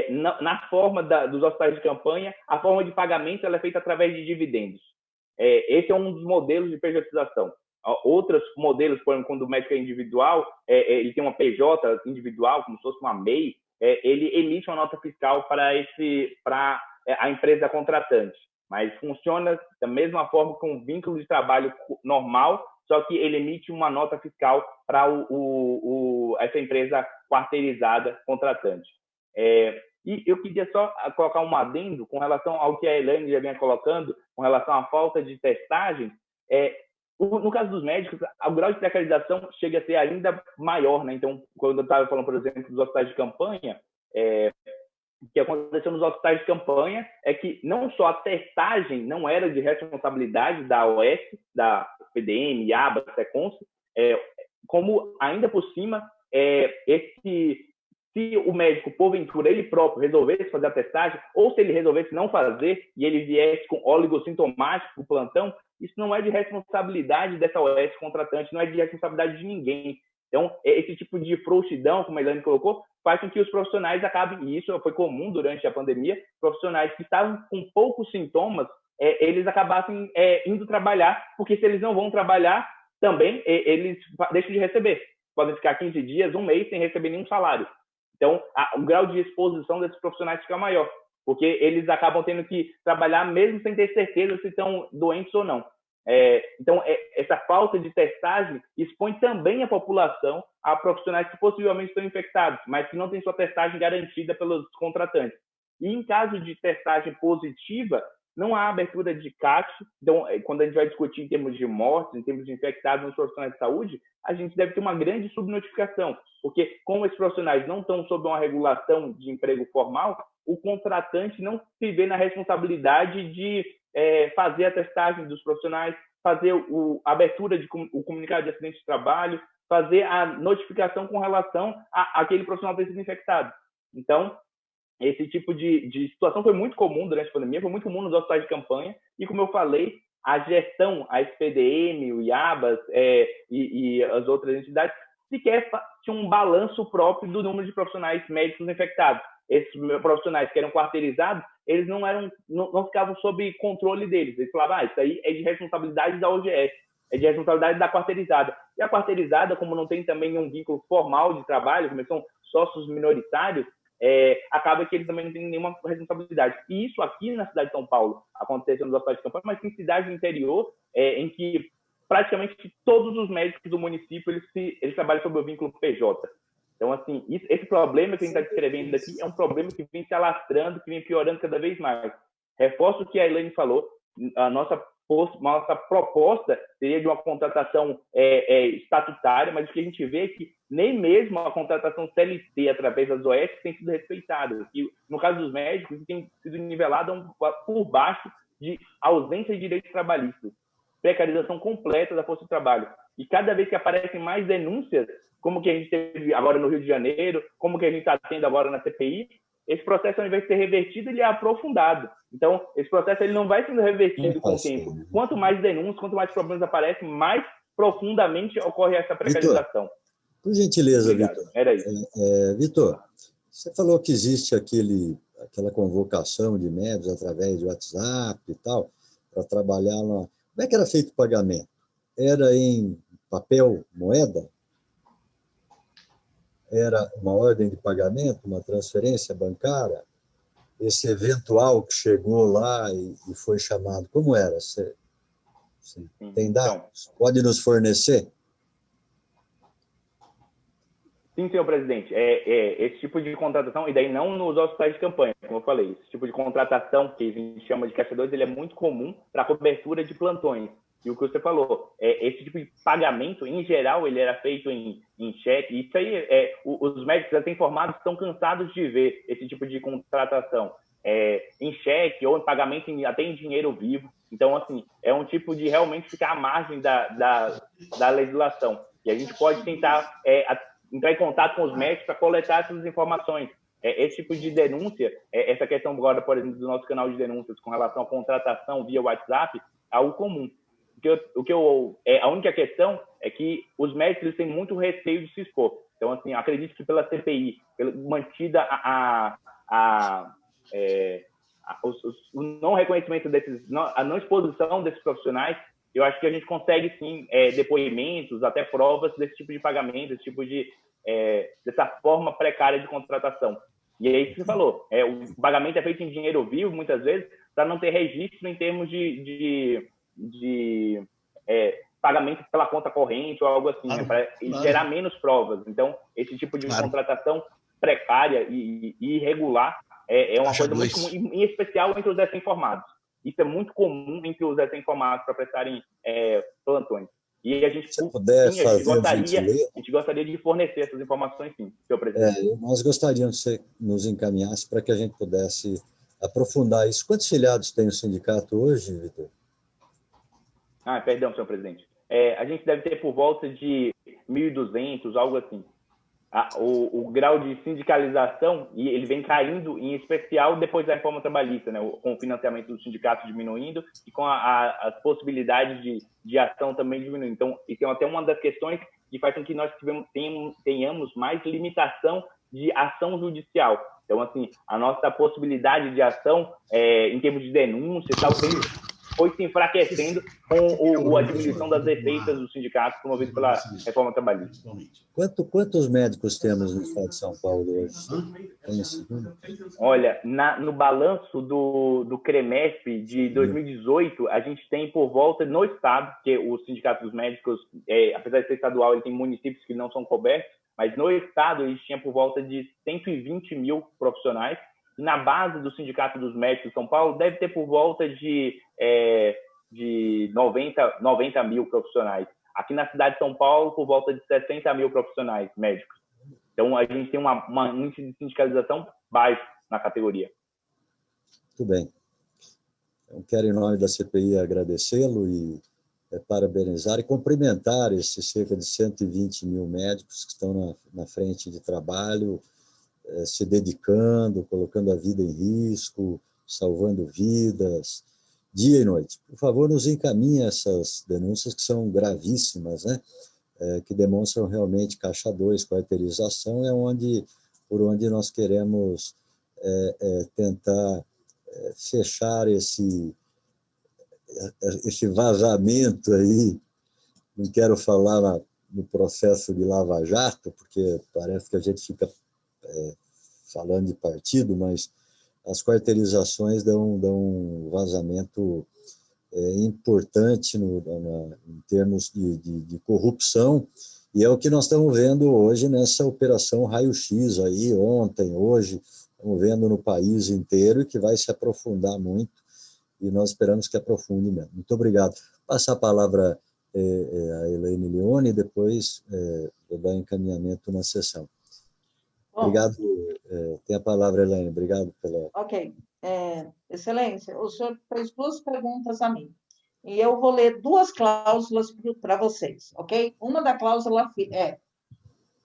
na forma dos hospitais de campanha, a forma de pagamento ela é feita através de dividendos. Esse é um dos modelos de pejotização. Outros modelos, por exemplo, quando o médico é individual, ele tem uma PJ individual, como se fosse uma MEI, ele emite uma nota fiscal para a empresa contratante. Mas funciona da mesma forma com um vínculo de trabalho normal, só que ele emite uma nota fiscal para essa empresa quarteirizada contratante. E eu queria só colocar um adendo com relação ao que a Elaine já vinha colocando, com relação à falta de testagem. No caso dos médicos, o grau de precarização chega a ser ainda maior, né? Então, quando eu estava falando, por exemplo, dos hospitais de campanha, o que aconteceu nos hospitais de campanha é que não só a testagem não era de responsabilidade da OS, da PDM, IABA, SECONS, como ainda por cima, se o médico, porventura, ele próprio resolvesse fazer a testagem, ou se ele resolvesse não fazer e ele viesse com oligossintomático para o plantão, isso não é de responsabilidade dessa OS contratante, não é de responsabilidade de ninguém. Então, esse tipo de frouxidão, como a Elaine colocou, faz com que os profissionais acabem, e isso foi comum durante a pandemia, profissionais que estavam com poucos sintomas, eles acabassem indo trabalhar, porque se eles não vão trabalhar, também eles deixam de receber. Podem ficar 15 dias, um mês, sem receber nenhum salário. Então, o grau de exposição desses profissionais fica maior, porque eles acabam tendo que trabalhar mesmo sem ter certeza se estão doentes ou não. Então, essa falta de testagem expõe também a população a profissionais que possivelmente estão infectados, mas que não têm sua testagem garantida pelos contratantes. E em caso de testagem positiva, não há abertura de CAT. Então, quando a gente vai discutir em termos de mortes, em termos de infectados nos profissionais de saúde, a gente deve ter uma grande subnotificação, porque como esses profissionais não estão sob uma regulação de emprego formal, o contratante não se vê na responsabilidade de fazer a testagem dos profissionais, fazer a abertura o comunicado de acidente de trabalho, fazer a notificação com relação àquele profissional ter sido infectado. Então, esse tipo de situação foi muito comum durante a pandemia, foi muito comum nos hospitais de campanha, e como eu falei, a gestão, a SPDM, o IABAS e as outras entidades, sequer tinham um balanço próprio do número de profissionais médicos infectados. Esses profissionais que eram quarteirizados, eles não ficavam sob controle deles. Eles falavam, isso aí é de responsabilidade da OGS, é de responsabilidade da quarteirizada. E a quarteirizada, como não tem também um vínculo formal de trabalho, como são sócios minoritários, acaba que eles também não têm nenhuma responsabilidade. E isso aqui na cidade de São Paulo aconteceu nos hospitais de campanha, mas tem cidades do interior em que praticamente todos os médicos do município eles trabalham sob o vínculo PJ. Então, assim, esse problema que a gente está descrevendo aqui é um problema que vem se alastrando, que vem piorando cada vez mais. Reforço o que a Elaine falou, a nossa nossa proposta seria de uma contratação estatutária, mas o que a gente vê é que nem mesmo a contratação CLT através das OS tem sido respeitada. E, no caso dos médicos, tem sido nivelada por baixo de ausência de direitos trabalhistas, precarização completa da força de trabalho. E cada vez que aparecem mais denúncias, como que a gente teve agora no Rio de Janeiro, como que a gente está tendo agora na CPI, esse processo, ao invés de ser revertido, ele é aprofundado. Então, esse processo ele não vai sendo revertido com o tempo. Quanto mais denúncias, quanto mais problemas aparecem, mais profundamente ocorre essa precarização. Vitor, por gentileza, Obrigado. Vitor. Era isso. Vitor, você falou que existe aquela convocação de médicos através de WhatsApp e tal, para trabalhar lá. Como é que era feito o pagamento? Era em papel, moeda? Era uma ordem de pagamento, uma transferência bancária? Esse eventual que chegou lá e foi chamado, como era? Você tem dados? Pode nos fornecer? Sim, senhor presidente. Esse tipo de contratação, e daí não nos hospitais de campanha, como eu falei, esse tipo de contratação, que a gente chama de caixa 2, ele é muito comum para a cobertura de plantões. E o que você falou, esse tipo de pagamento, em geral, ele era feito em cheque. Isso aí, os médicos até informados estão cansados de ver esse tipo de contratação em cheque ou em pagamento até em dinheiro vivo. Então, assim, é um tipo de realmente ficar à margem da legislação. E a gente pode tentar entrar em contato com os médicos para coletar essas informações. Esse tipo de denúncia, essa questão agora, por exemplo, do nosso canal de denúncias com relação à contratação via WhatsApp, é algo comum. A única questão é que os médicos eles têm muito receio de se expor. Então, assim, acredito que pela CPI, mantida o não reconhecimento a não exposição desses profissionais, eu acho que a gente consegue, sim, depoimentos, até provas desse tipo de pagamento, desse tipo dessa forma precária de contratação. E é isso que você falou. O pagamento é feito em dinheiro vivo, muitas vezes, para não ter registro em termos de pagamento pela conta corrente ou algo assim, para gerar menos provas. Então, esse tipo de contratação precária e irregular é uma coisa muito comum, em especial entre os recém-formados. Isso é muito comum entre os recém-formados para prestarem plantões. E a gente, a gente gostaria de fornecer essas informações, sim, senhor presidente. Nós gostaríamos que você nos encaminhasse para que a gente pudesse aprofundar isso. Quantos filiados tem o sindicato hoje, Vitor? Perdão, senhor presidente. A gente deve ter por volta de 1.200, algo assim. O grau de sindicalização, e ele vem caindo, em especial depois da reforma trabalhista, né, com o financiamento do sindicato diminuindo e com as possibilidades de ação também diminuindo. Então, isso é até uma das questões que faz com que nós tenhamos mais limitação de ação judicial. Então, assim, a nossa possibilidade de ação em termos de denúncia e tal, foi se enfraquecendo com a diminuição das receitas do sindicato promovido pela reforma trabalhista. Quantos médicos temos no estado de São Paulo hoje? Olha, no balanço do CREMESP de 2018, a gente tem por volta, no estado, que o Sindicato dos Médicos, apesar de ser estadual, ele tem municípios que não são cobertos, mas no estado ele tinha por volta de 120 mil profissionais. Na base do Sindicato dos Médicos de São Paulo, deve ter por volta de 90 mil profissionais. Aqui na cidade de São Paulo, por volta de 60 mil profissionais médicos. Então, a gente tem um índice de sindicalização baixo na categoria. Muito bem. Eu quero, em nome da CPI, agradecê-lo e parabenizar e cumprimentar esses cerca de 120 mil médicos que estão na frente de trabalho, se dedicando, colocando a vida em risco, salvando vidas, dia e noite. Por favor, nos encaminhe essas denúncias que são gravíssimas, né? Que demonstram realmente caixa 2, quarteirização, por onde nós queremos tentar fechar esse vazamento aí. Não quero falar no processo de Lava Jato, porque parece que a gente fica falando de partido, mas as quarteirizações dão um vazamento importante em termos de corrupção, e é o que nós estamos vendo hoje nessa operação Raio-X aí, ontem, hoje, estamos vendo no país inteiro, e que vai se aprofundar muito, e nós esperamos que aprofunde mesmo. Muito obrigado. Passar a palavra a Elaine Leone e depois vou dar encaminhamento na sessão. Bom, obrigado. Tem a palavra, Elaine. Obrigado pela... Ok. Excelência, o senhor fez duas perguntas a mim. E eu vou ler duas cláusulas para vocês, ok? Uma da cláusula é,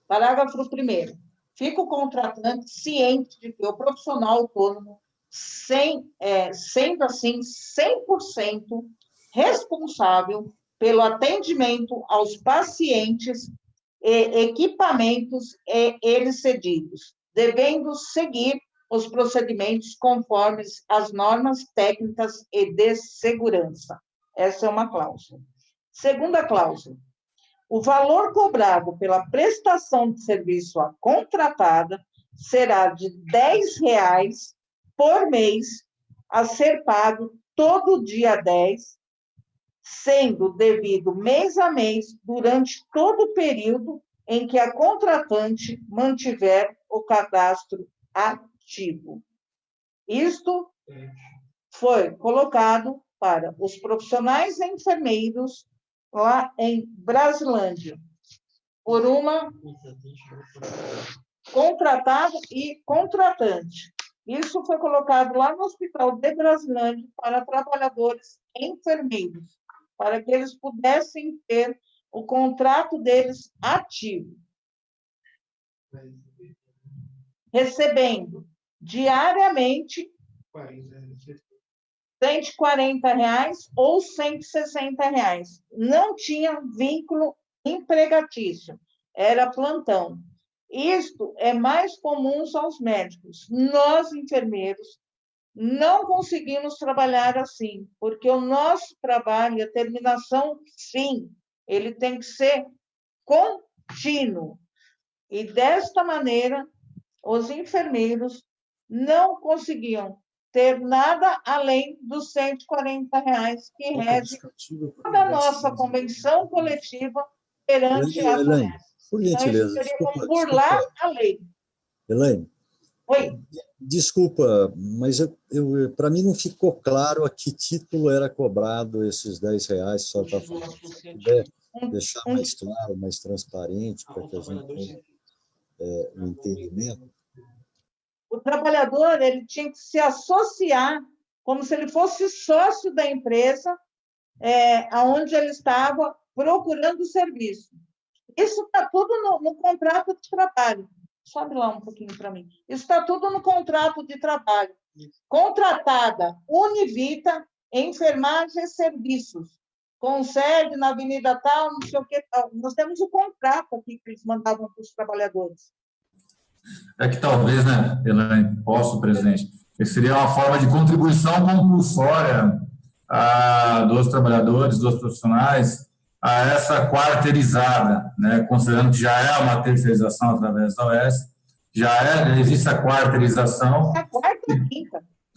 parágrafo 1º, fica o contratante ciente de que o profissional autônomo, sendo assim 100% responsável pelo atendimento aos pacientes e equipamentos eles cedidos, devendo seguir os procedimentos conforme as normas técnicas e de segurança. Essa é uma cláusula. Segunda cláusula. O valor cobrado pela prestação de serviço à contratada será de R$ 10 por mês, a ser pago todo dia 10, sendo devido mês a mês durante todo o período em que a contratante mantiver o cadastro ativo. Isto foi colocado para os profissionais enfermeiros lá em Brasilândia, por uma contratada e contratante. Isso foi colocado lá no Hospital de Brasilândia para trabalhadores enfermeiros, para que eles pudessem ter o contrato deles ativo, recebendo diariamente R$140 ou R$160. Não tinha vínculo empregatício, era plantão. Isto é mais comum aos médicos. Nós, enfermeiros, não conseguimos trabalhar assim, porque o nosso trabalho, a terminação, sim, ele tem que ser contínuo. E, desta maneira, os enfermeiros não conseguiam ter nada além dos R$140 que rege toda a nossa convenção coletiva perante a FUNESP. Por gentileza, então, seria como burlar a lei. Elaine, oi. Desculpa, mas para mim não ficou claro a que título era cobrado esses R$10, só para deixar mais claro, mais transparente, para que a gente tenha um entendimento. O trabalhador ele tinha que se associar como se ele fosse sócio da empresa aonde ele estava procurando serviço. Isso está tudo no contrato de trabalho. Sobe lá um pouquinho para mim. Isso está tudo no contrato de trabalho. Contratada, Univita, enfermagem e serviços. Com sede na Avenida tal, não sei o que tal. Nós temos o contrato aqui que eles mandavam para os trabalhadores. É que talvez, né, Elaine, presidente, seria uma forma de contribuição compulsória dos trabalhadores, dos profissionais, a essa quarteirizada, né, considerando que já é uma terceirização através da OS, existe a quarteirização,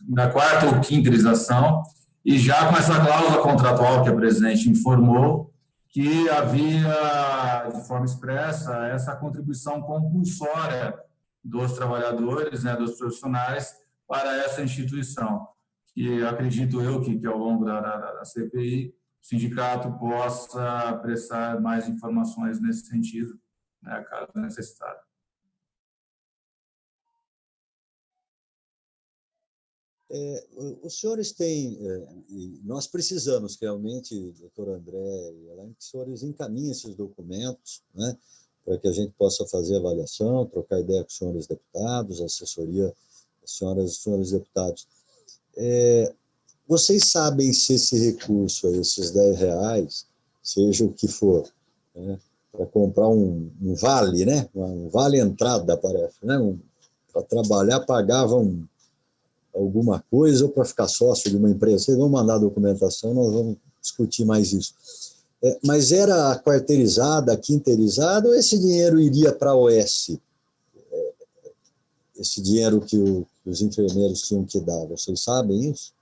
da quarta ou quinteirização, e já com essa cláusula contratual que a presidente informou, que havia, de forma expressa, essa contribuição compulsória dos trabalhadores, né, dos profissionais, para essa instituição. E acredito eu que ao longo da CPI, o sindicato possa prestar mais informações nesse sentido, né, caso necessário. Os senhores têm, nós precisamos realmente, doutor André e Elaine, que os senhores encaminhem esses documentos, né, para que a gente possa fazer avaliação, trocar ideia com os senhores deputados, assessoria, as senhoras e senhores deputados. Vocês sabem se esse recurso, esses R$10, seja o que for, né, para comprar um vale, né, um vale entrada, parece, né, para trabalhar pagavam alguma coisa ou para ficar sócio de uma empresa. Vocês vão mandar a documentação, nós vamos discutir mais isso. Mas era quarteirizada, quinteirizada, ou esse dinheiro iria para a OS? Esse dinheiro que os enfermeiros tinham que dar, vocês sabem isso?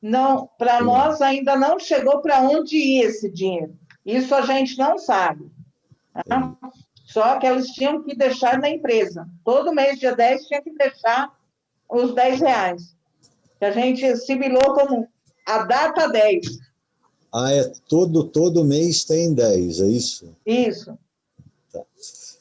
Não, para nós ainda não chegou para onde ia esse dinheiro. Isso a gente não sabe. Tá? Só que eles tinham que deixar na empresa. Todo mês, dia 10, tinha que deixar os R$10. que a gente assimilou como a data 10. Ah, todo mês tem 10, é isso? Isso. Tá.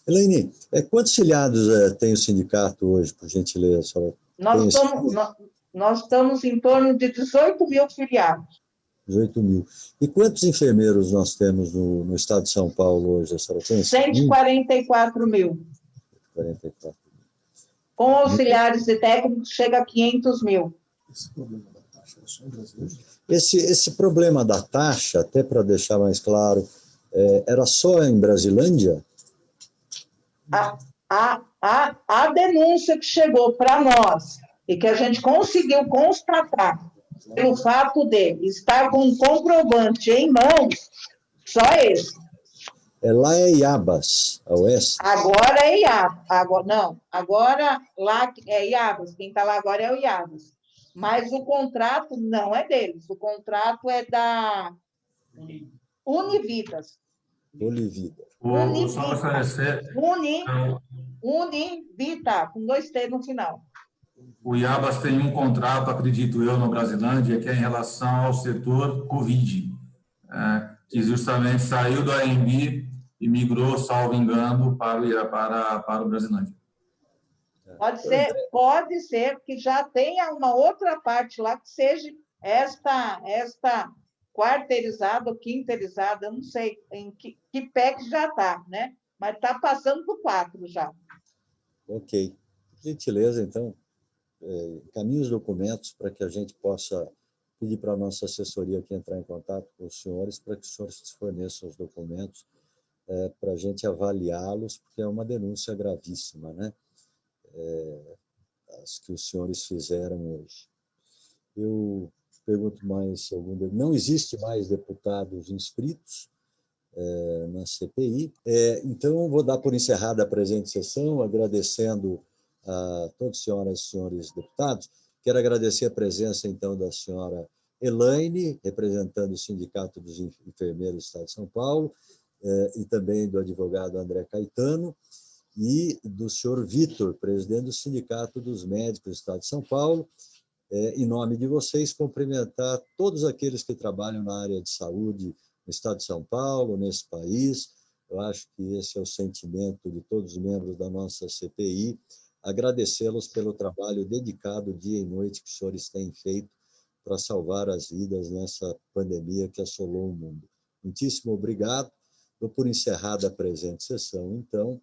Elaine, quantos filiados tem o sindicato hoje, por gentileza? Nós estamos em torno de 18 mil filiados. 18 mil. E quantos enfermeiros nós temos no estado de São Paulo hoje? A senhora tem? 144 mil. 44 mil. Com auxiliares e técnicos, chega a 500 mil. Esse problema da taxa, até para deixar mais claro, era só em Brasilândia? A denúncia que chegou para nós e que a gente conseguiu constatar pelo fato de estar com um comprovante em mãos, só esse. Lá é Iabas, a oeste? Agora é Iabas. Agora lá é Iabas. Quem está lá agora é o Iabas. Mas o contrato não é deles. O contrato é da Unividas. Univida, com 2 T no final. O Iabas tem um contrato, acredito eu, no Brasilândia, que é em relação ao setor Covid, que justamente saiu do AMB e migrou, salvo engano, para o Brasilândia. Pode ser que já tenha uma outra parte lá que seja esta quarteirizada ou quinterizada, eu não sei em que pé que já está, né? Mas está passando por 4 já. Ok. Por gentileza, então, encaminhe os documentos para que a gente possa pedir para a nossa assessoria aqui entrar em contato com os senhores, para que os senhores forneçam os documentos para a gente avaliá-los, porque é uma denúncia gravíssima, né? As que os senhores fizeram hoje. Eu pergunto mais algum... Não existe mais deputados inscritos na CPI, então vou dar por encerrada a presente sessão, agradecendo a todas as senhoras e senhores deputados. Quero agradecer a presença, então, da senhora Elaine, representando o Sindicato dos Enfermeiros do Estado de São Paulo, e também do advogado André Caetano, e do senhor Vitor, presidente do Sindicato dos Médicos do Estado de São Paulo. Em nome de vocês, cumprimentar todos aqueles que trabalham na área de saúde no Estado de São Paulo, nesse país. Eu acho que esse é o sentimento de todos os membros da nossa CPI. Agradecê-los pelo trabalho dedicado dia e noite que os senhores têm feito para salvar as vidas nessa pandemia que assolou o mundo. Muitíssimo obrigado. Dou por encerrada a presente sessão, então.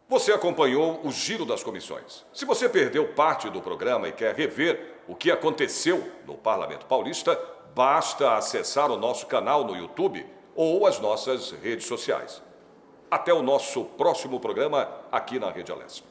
Você acompanhou o Giro das Comissões. Se você perdeu parte do programa e quer rever o que aconteceu no Parlamento Paulista, basta acessar o nosso canal no YouTube ou as nossas redes sociais. Até o nosso próximo programa aqui na Rede Alesp.